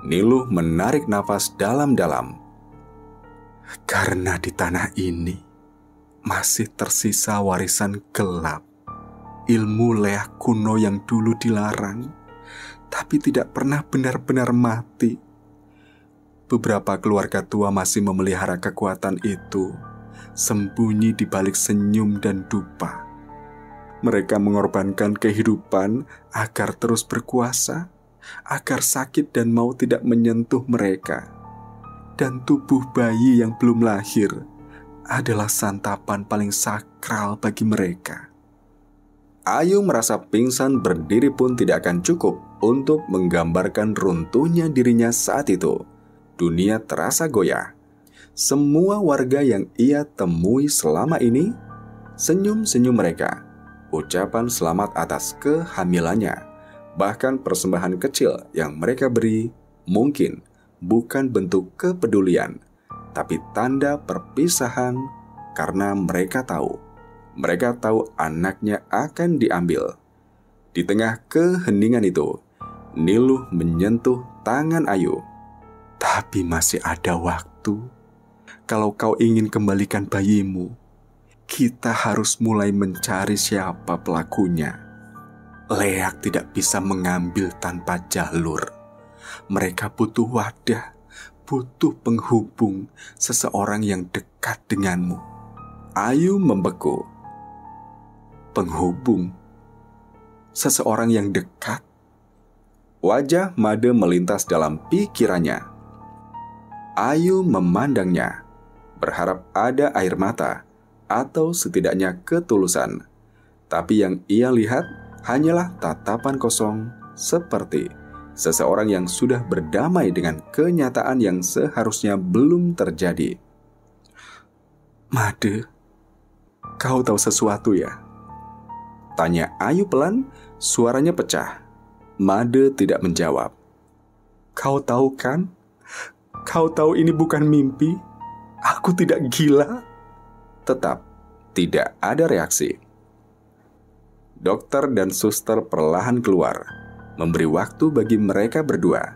Niluh menarik nafas dalam-dalam. "Karena di tanah ini masih tersisa warisan gelap, ilmu leah kuno yang dulu dilarang, tapi tidak pernah benar-benar mati. Beberapa keluarga tua masih memelihara kekuatan itu, sembunyi di balik senyum dan dupa. Mereka mengorbankan kehidupan agar terus berkuasa, agar sakit dan maut tidak menyentuh mereka. Dan tubuh bayi yang belum lahir adalah santapan paling sakral bagi mereka." Ayu merasa pingsan berdiri pun tidak akan cukup untuk menggambarkan runtuhnya dirinya saat itu. Dunia terasa goyah. Semua warga yang ia temui selama ini, senyum-senyum mereka, ucapan selamat atas kehamilannya, bahkan persembahan kecil yang mereka beri mungkin bukan bentuk kepedulian, tapi tanda perpisahan karena mereka tahu anaknya akan diambil. Di tengah keheningan itu, Niluh menyentuh tangan Ayu. "Tapi masih ada waktu. Kalau kau ingin kembalikan bayimu, kita harus mulai mencari siapa pelakunya. Leak tidak bisa mengambil tanpa jalur. Mereka butuh wadah, butuh penghubung, seseorang yang dekat denganmu." Ayu membeku. Penghubung? Seseorang yang dekat? Wajah Made melintas dalam pikirannya. Ayu memandangnya, berharap ada air mata atau setidaknya ketulusan. Tapi yang ia lihat hanyalah tatapan kosong, seperti seseorang yang sudah berdamai dengan kenyataan yang seharusnya belum terjadi. "Made, kau tahu sesuatu ya?" tanya Ayu pelan, suaranya pecah. Made tidak menjawab. "Kau tahu kan? Kau tahu ini bukan mimpi? Aku tidak gila." Tetap tidak ada reaksi. Dokter dan suster perlahan keluar, memberi waktu bagi mereka berdua.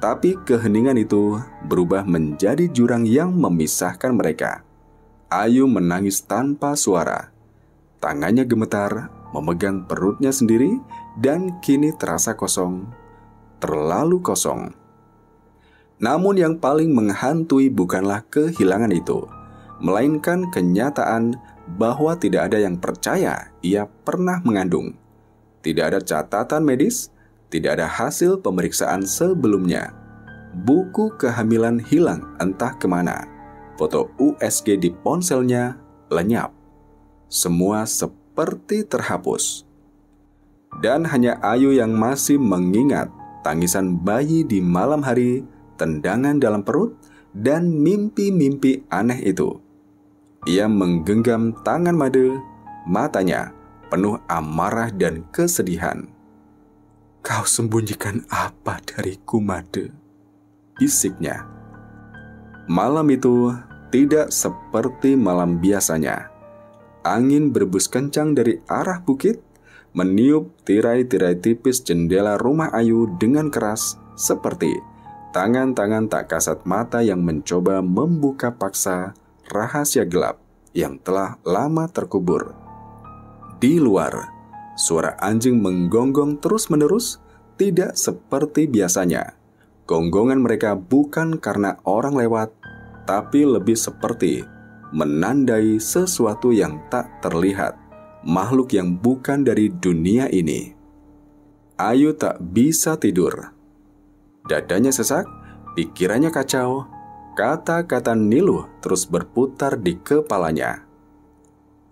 Tapi keheningan itu berubah menjadi jurang yang memisahkan mereka. Ayu menangis tanpa suara. Tangannya gemetar, memegang perutnya sendiri, dan kini terasa kosong, terlalu kosong. Namun yang paling menghantui bukanlah kehilangan itu, melainkan kenyataan bahwa tidak ada yang percaya ia pernah mengandung. Tidak ada catatan medis, tidak ada hasil pemeriksaan sebelumnya. Buku kehamilan hilang entah kemana. Foto USG di ponselnya lenyap. Semua seperti terhapus. Dan hanya Ayu yang masih mengingat tangisan bayi di malam hari, tendangan dalam perut, dan mimpi-mimpi aneh itu. Ia menggenggam tangan Made, matanya penuh amarah dan kesedihan. "Kau sembunyikan apa dariku, Made?" bisiknya. Malam itu tidak seperti malam biasanya. Angin berbus kencang dari arah bukit, meniup tirai-tirai tipis jendela rumah Ayu dengan keras, seperti tangan-tangan tak kasat mata yang mencoba membuka paksa rahasia gelap yang telah lama terkubur. Di luar, suara anjing menggonggong terus-menerus, tidak seperti biasanya. Gonggongan mereka bukan karena orang lewat, tapi lebih seperti menandai sesuatu yang tak terlihat, makhluk yang bukan dari dunia ini. Ayu tak bisa tidur. Dadanya sesak, pikirannya kacau. Kata-kata Niluh terus berputar di kepalanya.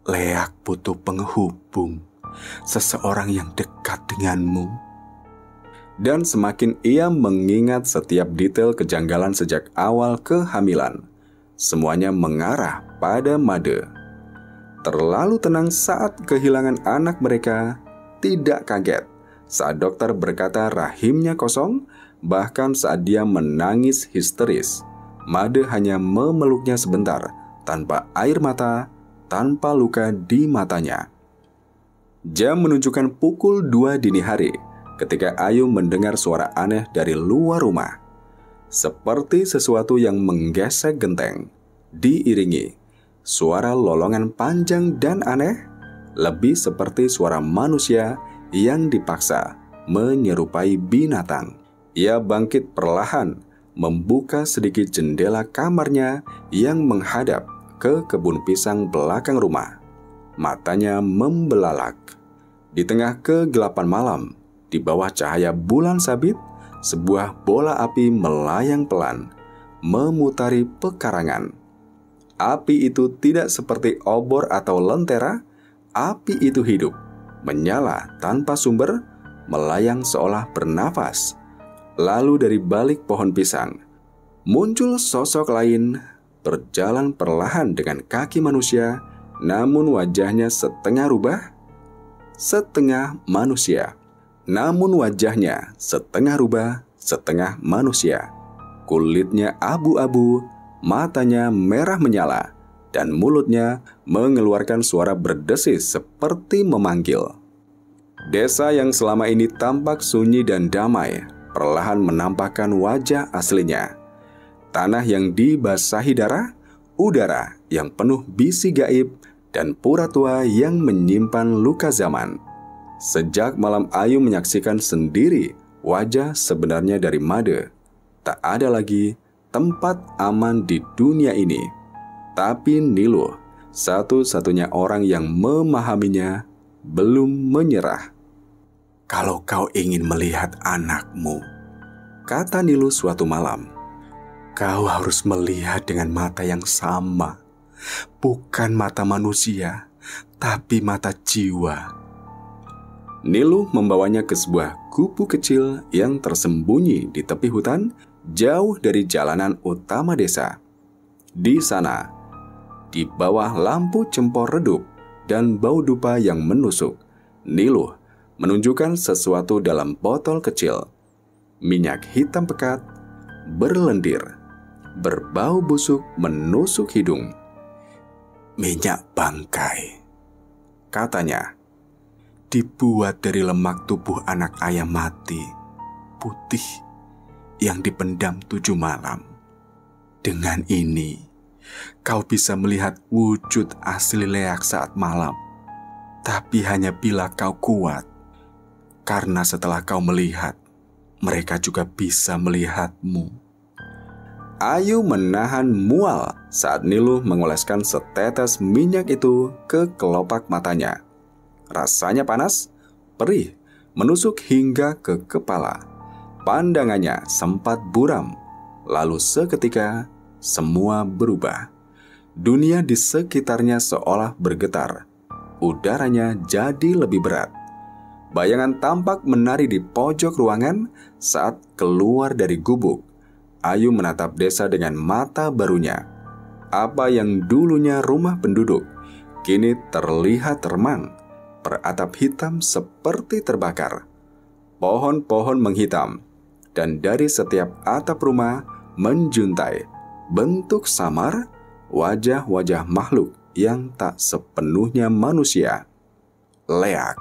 Leak butuh penghubung, seseorang yang dekat denganmu. Dan semakin ia mengingat setiap detail kejanggalan sejak awal kehamilan, semuanya mengarah pada Made. Terlalu tenang saat kehilangan anak mereka, tidak kaget saat dokter berkata rahimnya kosong, bahkan saat dia menangis histeris, Made hanya memeluknya sebentar, tanpa air mata, tanpa luka di matanya. Jam menunjukkan pukul 2 dini hari ketika Ayu mendengar suara aneh dari luar rumah. Seperti sesuatu yang menggesek genteng, diiringi suara lolongan panjang dan aneh, lebih seperti suara manusia yang dipaksa menyerupai binatang. Ia bangkit perlahan, membuka sedikit jendela kamarnya yang menghadap ke kebun pisang belakang rumah. Matanya membelalak. Di tengah kegelapan malam, di bawah cahaya bulan sabit, sebuah bola api melayang pelan, memutari pekarangan. Api itu tidak seperti obor atau lentera. Api itu hidup, menyala tanpa sumber, melayang seolah bernafas. Lalu dari balik pohon pisang, muncul sosok lain, berjalan perlahan dengan kaki manusia, namun wajahnya setengah rubah, setengah manusia. Namun wajahnya setengah rubah, setengah manusia. Kulitnya abu-abu, matanya merah menyala, dan mulutnya mengeluarkan suara berdesis seperti memanggil. Desa yang selama ini tampak sunyi dan damai perlahan menampakkan wajah aslinya. Tanah yang dibasahi darah, udara yang penuh bisi gaib, dan pura tua yang menyimpan luka zaman. Sejak malam Ayu menyaksikan sendiri wajah sebenarnya dari Made, tak ada lagi tempat aman di dunia ini. Tapi Niluh, satu-satunya orang yang memahaminya, belum menyerah. "Kalau kau ingin melihat anakmu," kata Niluh suatu malam, "kau harus melihat dengan mata yang sama. Bukan mata manusia, tapi mata jiwa." Niluh membawanya ke sebuah gubuk kecil yang tersembunyi di tepi hutan, jauh dari jalanan utama desa. Di sana, di bawah lampu cempor redup dan bau dupa yang menusuk, Niluh menunjukkan sesuatu dalam botol kecil. Minyak hitam pekat, berlendir, berbau busuk menusuk hidung. "Minyak bangkai," katanya. "Dibuat dari lemak tubuh anak ayam mati, putih, yang dipendam 7 malam. Dengan ini, kau bisa melihat wujud asli leak saat malam. Tapi hanya bila kau kuat. Karena setelah kau melihat, mereka juga bisa melihatmu." Ayu menahan mual saat Niluh mengoleskan setetes minyak itu ke kelopak matanya. Rasanya panas, perih, menusuk hingga ke kepala. Pandangannya sempat buram, lalu seketika semua berubah. Dunia di sekitarnya seolah bergetar. Udaranya jadi lebih berat. Bayangan tampak menari di pojok ruangan saat keluar dari gubuk. Ayu menatap desa dengan mata barunya. Apa yang dulunya rumah penduduk, kini terlihat remang. Beratap hitam seperti terbakar. Pohon-pohon menghitam, dan dari setiap atap rumah menjuntai bentuk samar, wajah-wajah makhluk yang tak sepenuhnya manusia. Leak.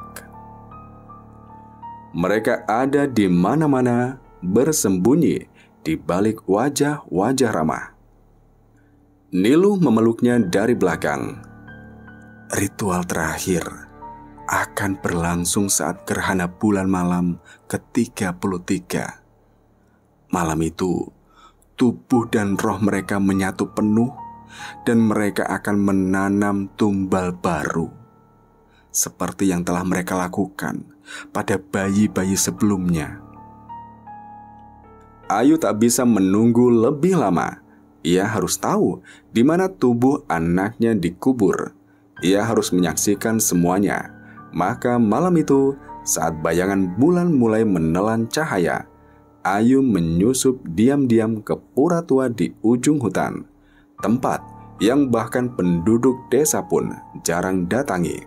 Mereka ada di mana-mana, bersembunyi di balik wajah-wajah ramah. Niluh memeluknya dari belakang. "Ritual terakhir akan berlangsung saat gerhana bulan malam ke-33. Malam itu, tubuh dan roh mereka menyatu penuh, dan mereka akan menanam tumbal baru, seperti yang telah mereka lakukan pada bayi-bayi sebelumnya." Ayu tak bisa menunggu lebih lama. Ia harus tahu di mana tubuh anaknya dikubur. Ia harus menyaksikan semuanya. Maka malam itu, saat bayangan bulan mulai menelan cahaya, Ayu menyusup diam-diam ke pura tua di ujung hutan, tempat yang bahkan penduduk desa pun jarang datangi.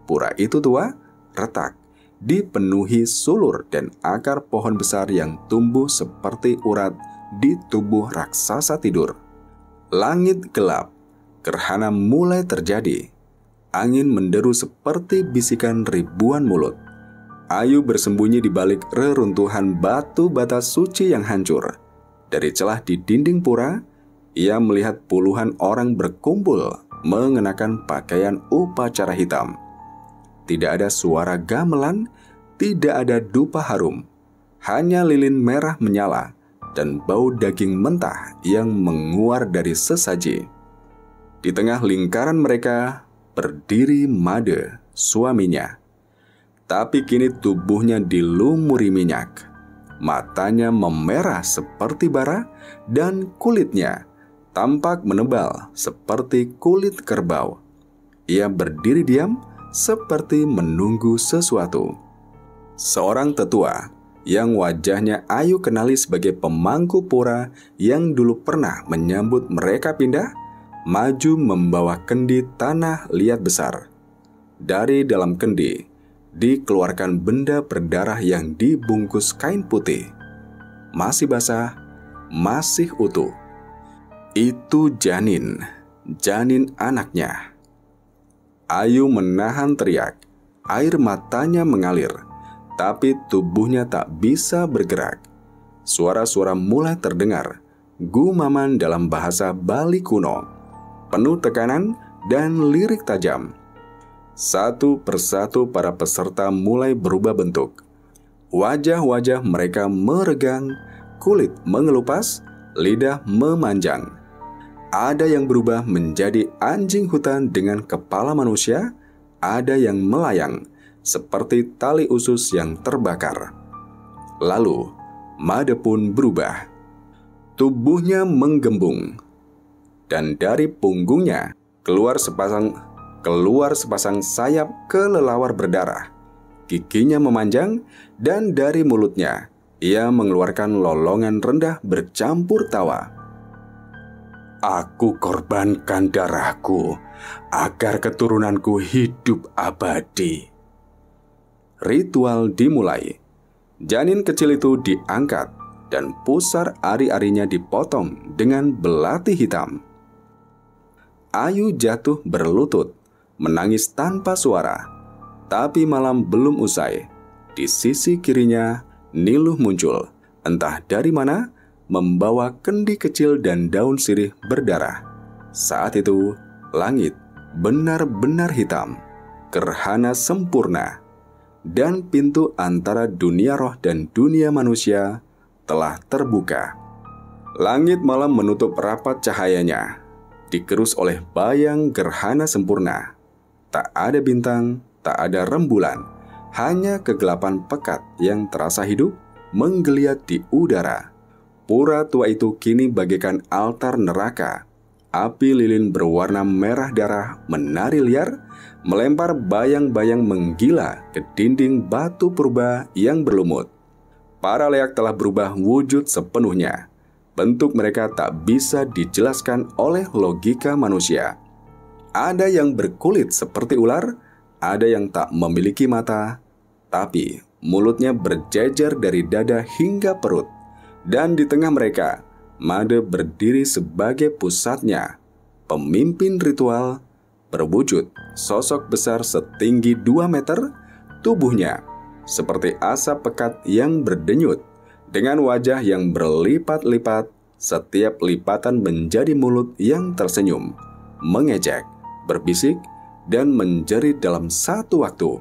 Pura itu tua, retak, dipenuhi sulur dan akar pohon besar yang tumbuh seperti urat di tubuh raksasa tidur. Langit gelap, gerhana mulai terjadi. Angin menderu seperti bisikan ribuan mulut. Ayu bersembunyi di balik reruntuhan batu bata suci yang hancur. Dari celah di dinding pura, ia melihat puluhan orang berkumpul mengenakan pakaian upacara hitam. Tidak ada suara gamelan, tidak ada dupa harum. Hanya lilin merah menyala dan bau daging mentah yang menguar dari sesaji. Di tengah lingkaran mereka berdiri Made, suaminya. Tapi kini tubuhnya dilumuri minyak. Matanya memerah seperti bara dan kulitnya tampak menebal seperti kulit kerbau. Ia berdiri diam seperti menunggu sesuatu. Seorang tetua yang wajahnya Ayu kenali sebagai pemangku pura yang dulu pernah menyambut mereka pindah, maju membawa kendi tanah liat besar. Dari dalam kendi dikeluarkan benda berdarah yang dibungkus kain putih. Masih basah, masih utuh. Itu janin anaknya. Ayu menahan teriak, air matanya mengalir, tapi tubuhnya tak bisa bergerak. Suara-suara mulai terdengar, gumaman dalam bahasa Bali kuno, penuh tekanan dan lirik tajam. Satu persatu para peserta mulai berubah bentuk. Wajah-wajah mereka meregang, kulit mengelupas, lidah memanjang. Ada yang berubah menjadi anjing hutan dengan kepala manusia, ada yang melayang seperti tali usus yang terbakar. Lalu, Made pun berubah. Tubuhnya menggembung, dan dari punggungnya keluar sepasang sayap kelelawar berdarah. Giginya memanjang, dan dari mulutnya ia mengeluarkan lolongan rendah bercampur tawa. Aku korbankan darahku agar keturunanku hidup abadi. Ritual dimulai. Janin kecil itu diangkat dan pusar ari-arinya dipotong dengan belati hitam. Ayu jatuh berlutut, menangis tanpa suara. Tapi malam belum usai. Di sisi kirinya, Niluh muncul, entah dari mana, membawa kendi kecil dan daun sirih berdarah. Saat itu, langit benar-benar hitam, gerhana sempurna, dan pintu antara dunia roh dan dunia manusia telah terbuka. Langit malam menutup rapat cahayanya, digerus oleh bayang gerhana sempurna. Tak ada bintang, tak ada rembulan, hanya kegelapan pekat yang terasa hidup menggeliat di udara. Pura tua itu kini bagaikan altar neraka. Api lilin berwarna merah darah menari liar, melempar bayang-bayang menggila ke dinding batu purba yang berlumut. Para leak telah berubah wujud sepenuhnya. Bentuk mereka tak bisa dijelaskan oleh logika manusia. Ada yang berkulit seperti ular, ada yang tak memiliki mata, tapi mulutnya berjejer dari dada hingga perut. Dan di tengah mereka, Made berdiri sebagai pusatnya, pemimpin ritual, berwujud sosok besar setinggi 2 meter, tubuhnya seperti asap pekat yang berdenyut, dengan wajah yang berlipat-lipat, setiap lipatan menjadi mulut yang tersenyum, mengejek, berbisik, dan menjerit dalam satu waktu.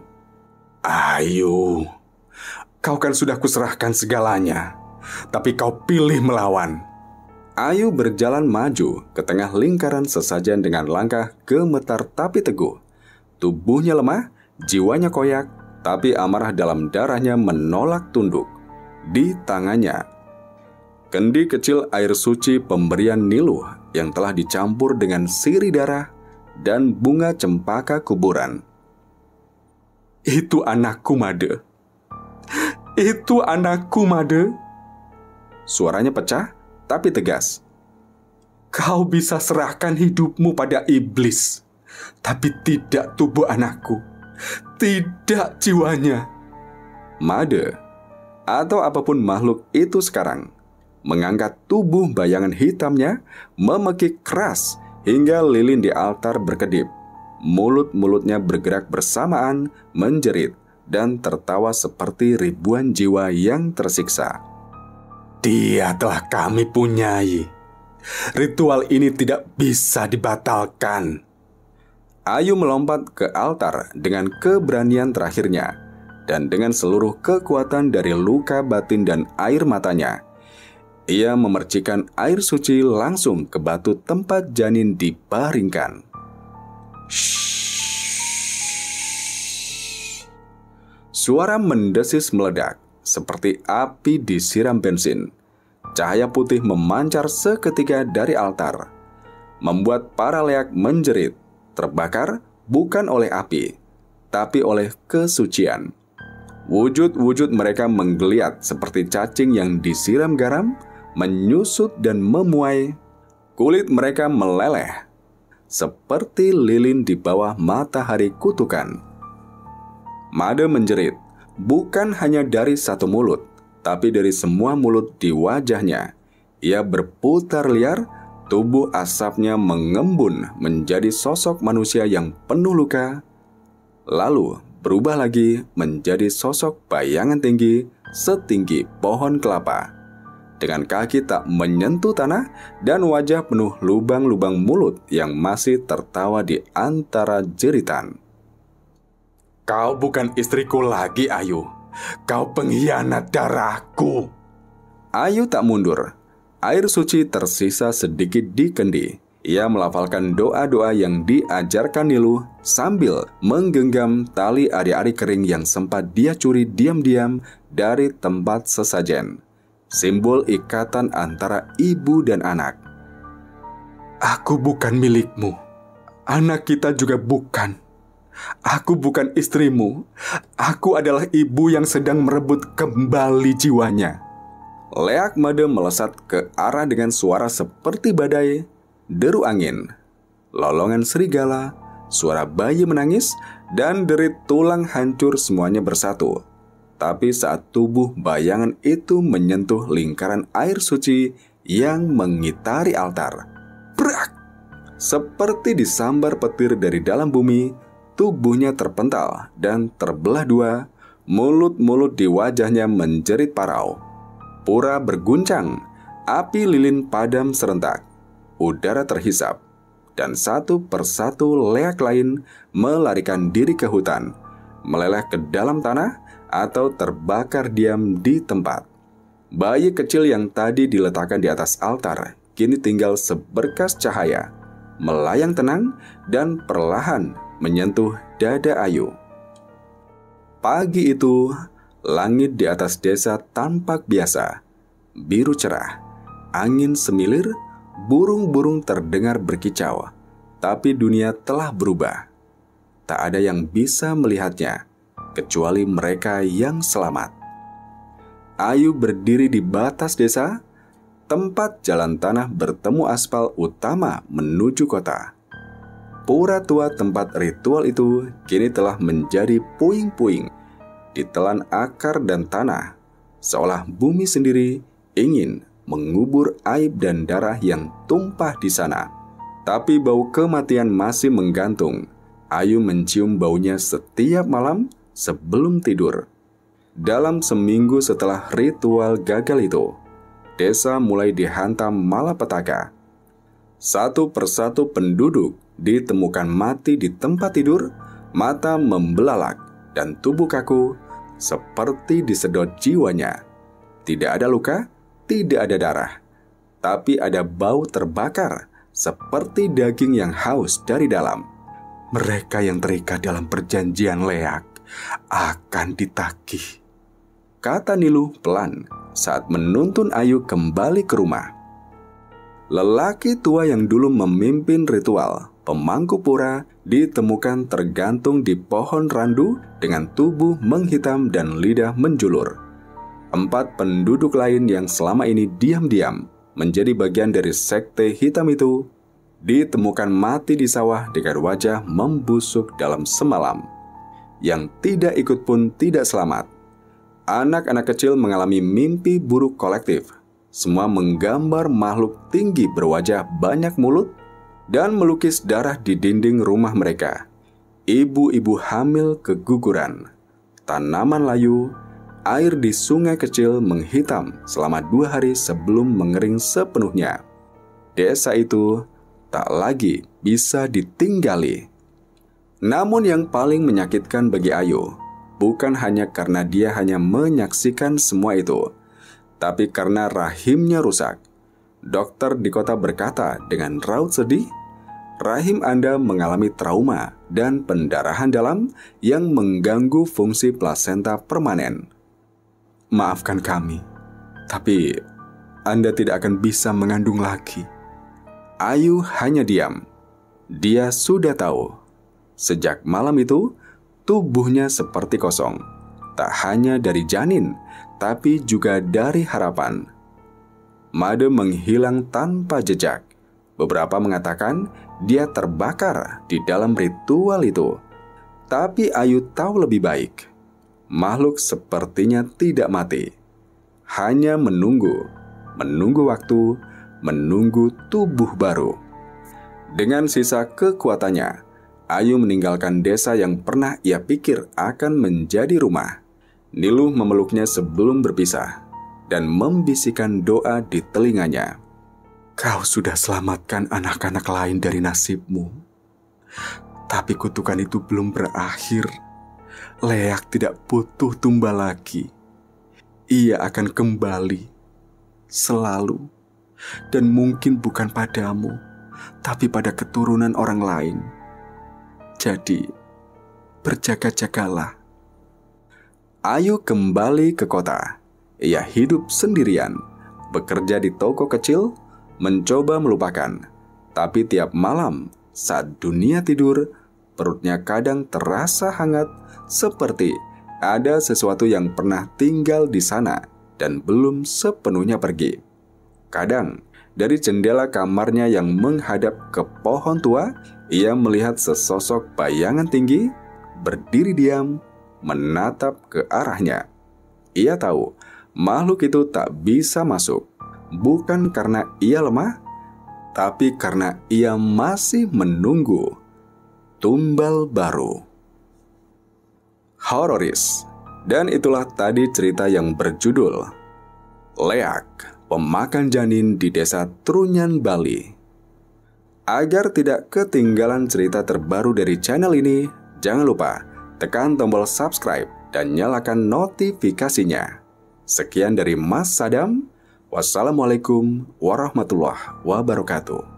Ayu, kau kan sudah kuserahkan segalanya, tapi kau pilih melawan. Ayu berjalan maju ke tengah lingkaran sesajen dengan langkah gemetar tapi teguh. Tubuhnya lemah, jiwanya koyak, tapi amarah dalam darahnya menolak tunduk. Di tangannya, kendi kecil air suci pemberian Niluh yang telah dicampur dengan sirih darah dan bunga cempaka kuburan. Itu anakku, Made. Itu anakku, Made. Suaranya pecah, tapi tegas. Kau bisa serahkan hidupmu pada iblis, tapi tidak tubuh anakku, tidak jiwanya. Made, atau apapun makhluk itu sekarang, mengangkat tubuh bayangan hitamnya, memekik keras hingga lilin di altar berkedip. Mulut-mulutnya bergerak bersamaan, menjerit, dan tertawa seperti ribuan jiwa yang tersiksa. Dia telah kami punyai. Ritual ini tidak bisa dibatalkan. Ayu melompat ke altar dengan keberanian terakhirnya, dan dengan seluruh kekuatan dari luka batin dan air matanya, ia memercikan air suci langsung ke batu tempat janin dibaringkan. Suara mendesis meledak, seperti api disiram bensin. Cahaya putih memancar seketika dari altar, membuat para leak menjerit, terbakar bukan oleh api, tapi oleh kesucian. Wujud-wujud mereka menggeliat seperti cacing yang disiram garam, menyusut dan memuai. Kulit mereka meleleh, seperti lilin di bawah matahari kutukan. Made menjerit, bukan hanya dari satu mulut, tapi dari semua mulut di wajahnya. Ia berputar liar, tubuh asapnya mengembun menjadi sosok manusia yang penuh luka, lalu berubah lagi menjadi sosok bayangan tinggi setinggi pohon kelapa, dengan kaki tak menyentuh tanah dan wajah penuh lubang-lubang mulut yang masih tertawa di antara jeritan. Kau bukan istriku lagi, Ayu. Kau pengkhianat darahku. Ayu tak mundur. Air suci tersisa sedikit di kendi. Ia melafalkan doa-doa yang diajarkan Niluh sambil menggenggam tali ari-ari kering yang sempat dia curi diam-diam dari tempat sesajen. Simbol ikatan antara ibu dan anak. Aku bukan milikmu. Anak kita juga bukan. Aku bukan istrimu. Aku adalah ibu yang sedang merebut kembali jiwanya. Leak Made melesat ke arah dengan suara seperti badai, deru angin, lolongan serigala, suara bayi menangis, dan derit tulang hancur semuanya bersatu. Tapi saat tubuh bayangan itu menyentuh lingkaran air suci yang mengitari altar, brak! Seperti disambar petir dari dalam bumi, tubuhnya terpental dan terbelah dua, mulut-mulut di wajahnya menjerit parau. Pura berguncang, api lilin padam serentak, udara terhisap, dan satu persatu leak lain melarikan diri ke hutan, meleleh ke dalam tanah, atau terbakar diam di tempat. Bayi kecil yang tadi diletakkan di atas altar, kini tinggal seberkas cahaya, melayang tenang dan perlahan menyentuh dada Ayu. Pagi itu, langit di atas desa tampak biasa, biru cerah, angin semilir, burung-burung terdengar berkicau, tapi dunia telah berubah. Tak ada yang bisa melihatnya, kecuali mereka yang selamat. Ayu berdiri di batas desa, tempat jalan tanah bertemu aspal utama menuju kota. Pura tua tempat ritual itu kini telah menjadi puing-puing, ditelan akar dan tanah, seolah bumi sendiri ingin mengubur aib dan darah yang tumpah di sana. Tapi bau kematian masih menggantung. Ayu mencium baunya setiap malam sebelum tidur. Dalam seminggu setelah ritual gagal itu, desa mulai dihantam malapetaka. Satu persatu penduduk ditemukan mati di tempat tidur, mata membelalak, dan tubuh kaku seperti disedot jiwanya. Tidak ada luka, tidak ada darah, tapi ada bau terbakar seperti daging yang haus dari dalam. Mereka yang terikat dalam perjanjian leak akan ditagih, kata Niluh pelan saat menuntun Ayu kembali ke rumah. Lelaki tua yang dulu memimpin ritual pemangku pura ditemukan tergantung di pohon randu dengan tubuh menghitam dan lidah menjulur. 4 penduduk lain yang selama ini diam-diam menjadi bagian dari sekte hitam itu ditemukan mati di sawah dengan wajah membusuk dalam semalam. Yang tidak ikut pun tidak selamat. Anak-anak kecil mengalami mimpi buruk kolektif. Semua menggambar makhluk tinggi berwajah banyak mulut dan melukis darah di dinding rumah mereka. Ibu-ibu hamil keguguran, tanaman layu, air di sungai kecil menghitam selama 2 hari sebelum mengering sepenuhnya. Desa itu tak lagi bisa ditinggali. Namun yang paling menyakitkan bagi Ayu, bukan hanya karena dia hanya menyaksikan semua itu, tapi karena rahimnya rusak. Dokter di kota berkata dengan raut sedih, rahim Anda mengalami trauma dan pendarahan dalam yang mengganggu fungsi plasenta permanen. Maafkan kami, tapi Anda tidak akan bisa mengandung lagi. Ayu hanya diam. Dia sudah tahu. Sejak malam itu, tubuhnya seperti kosong. Tak hanya dari janin, tapi juga dari harapan. Made menghilang tanpa jejak. Beberapa mengatakan dia terbakar di dalam ritual itu. Tapi Ayu tahu lebih baik. Makhluk sepertinya tidak mati. Hanya menunggu waktu, menunggu tubuh baru. Dengan sisa kekuatannya, Ayu meninggalkan desa yang pernah ia pikir akan menjadi rumah. Niluh memeluknya sebelum berpisah dan membisikkan doa di telinganya. Kau sudah selamatkan anak-anak lain dari nasibmu. Tapi kutukan itu belum berakhir. Leak tidak butuh tumbal lagi. Ia akan kembali. Selalu. Dan mungkin bukan padamu, tapi pada keturunan orang lain. Jadi, berjaga-jagalah. Ayu kembali ke kota. Ia hidup sendirian, bekerja di toko kecil, mencoba melupakan. Tapi tiap malam, saat dunia tidur, perutnya kadang terasa hangat, seperti ada sesuatu yang pernah tinggal di sana dan belum sepenuhnya pergi. Kadang, dari jendela kamarnya yang menghadap ke pohon tua, ia melihat sesosok bayangan tinggi, berdiri diam, menatap ke arahnya. Ia tahu, makhluk itu tak bisa masuk, bukan karena ia lemah, tapi karena ia masih menunggu tumbal baru. Hororis. Dan itulah tadi cerita yang berjudul Leak, pemakan janin di desa Trunyan, Bali. Agar tidak ketinggalan cerita terbaru dari channel ini, jangan lupa tekan tombol subscribe dan nyalakan notifikasinya. Sekian dari Mas Sadam. Wassalamualaikum warahmatullahi wabarakatuh.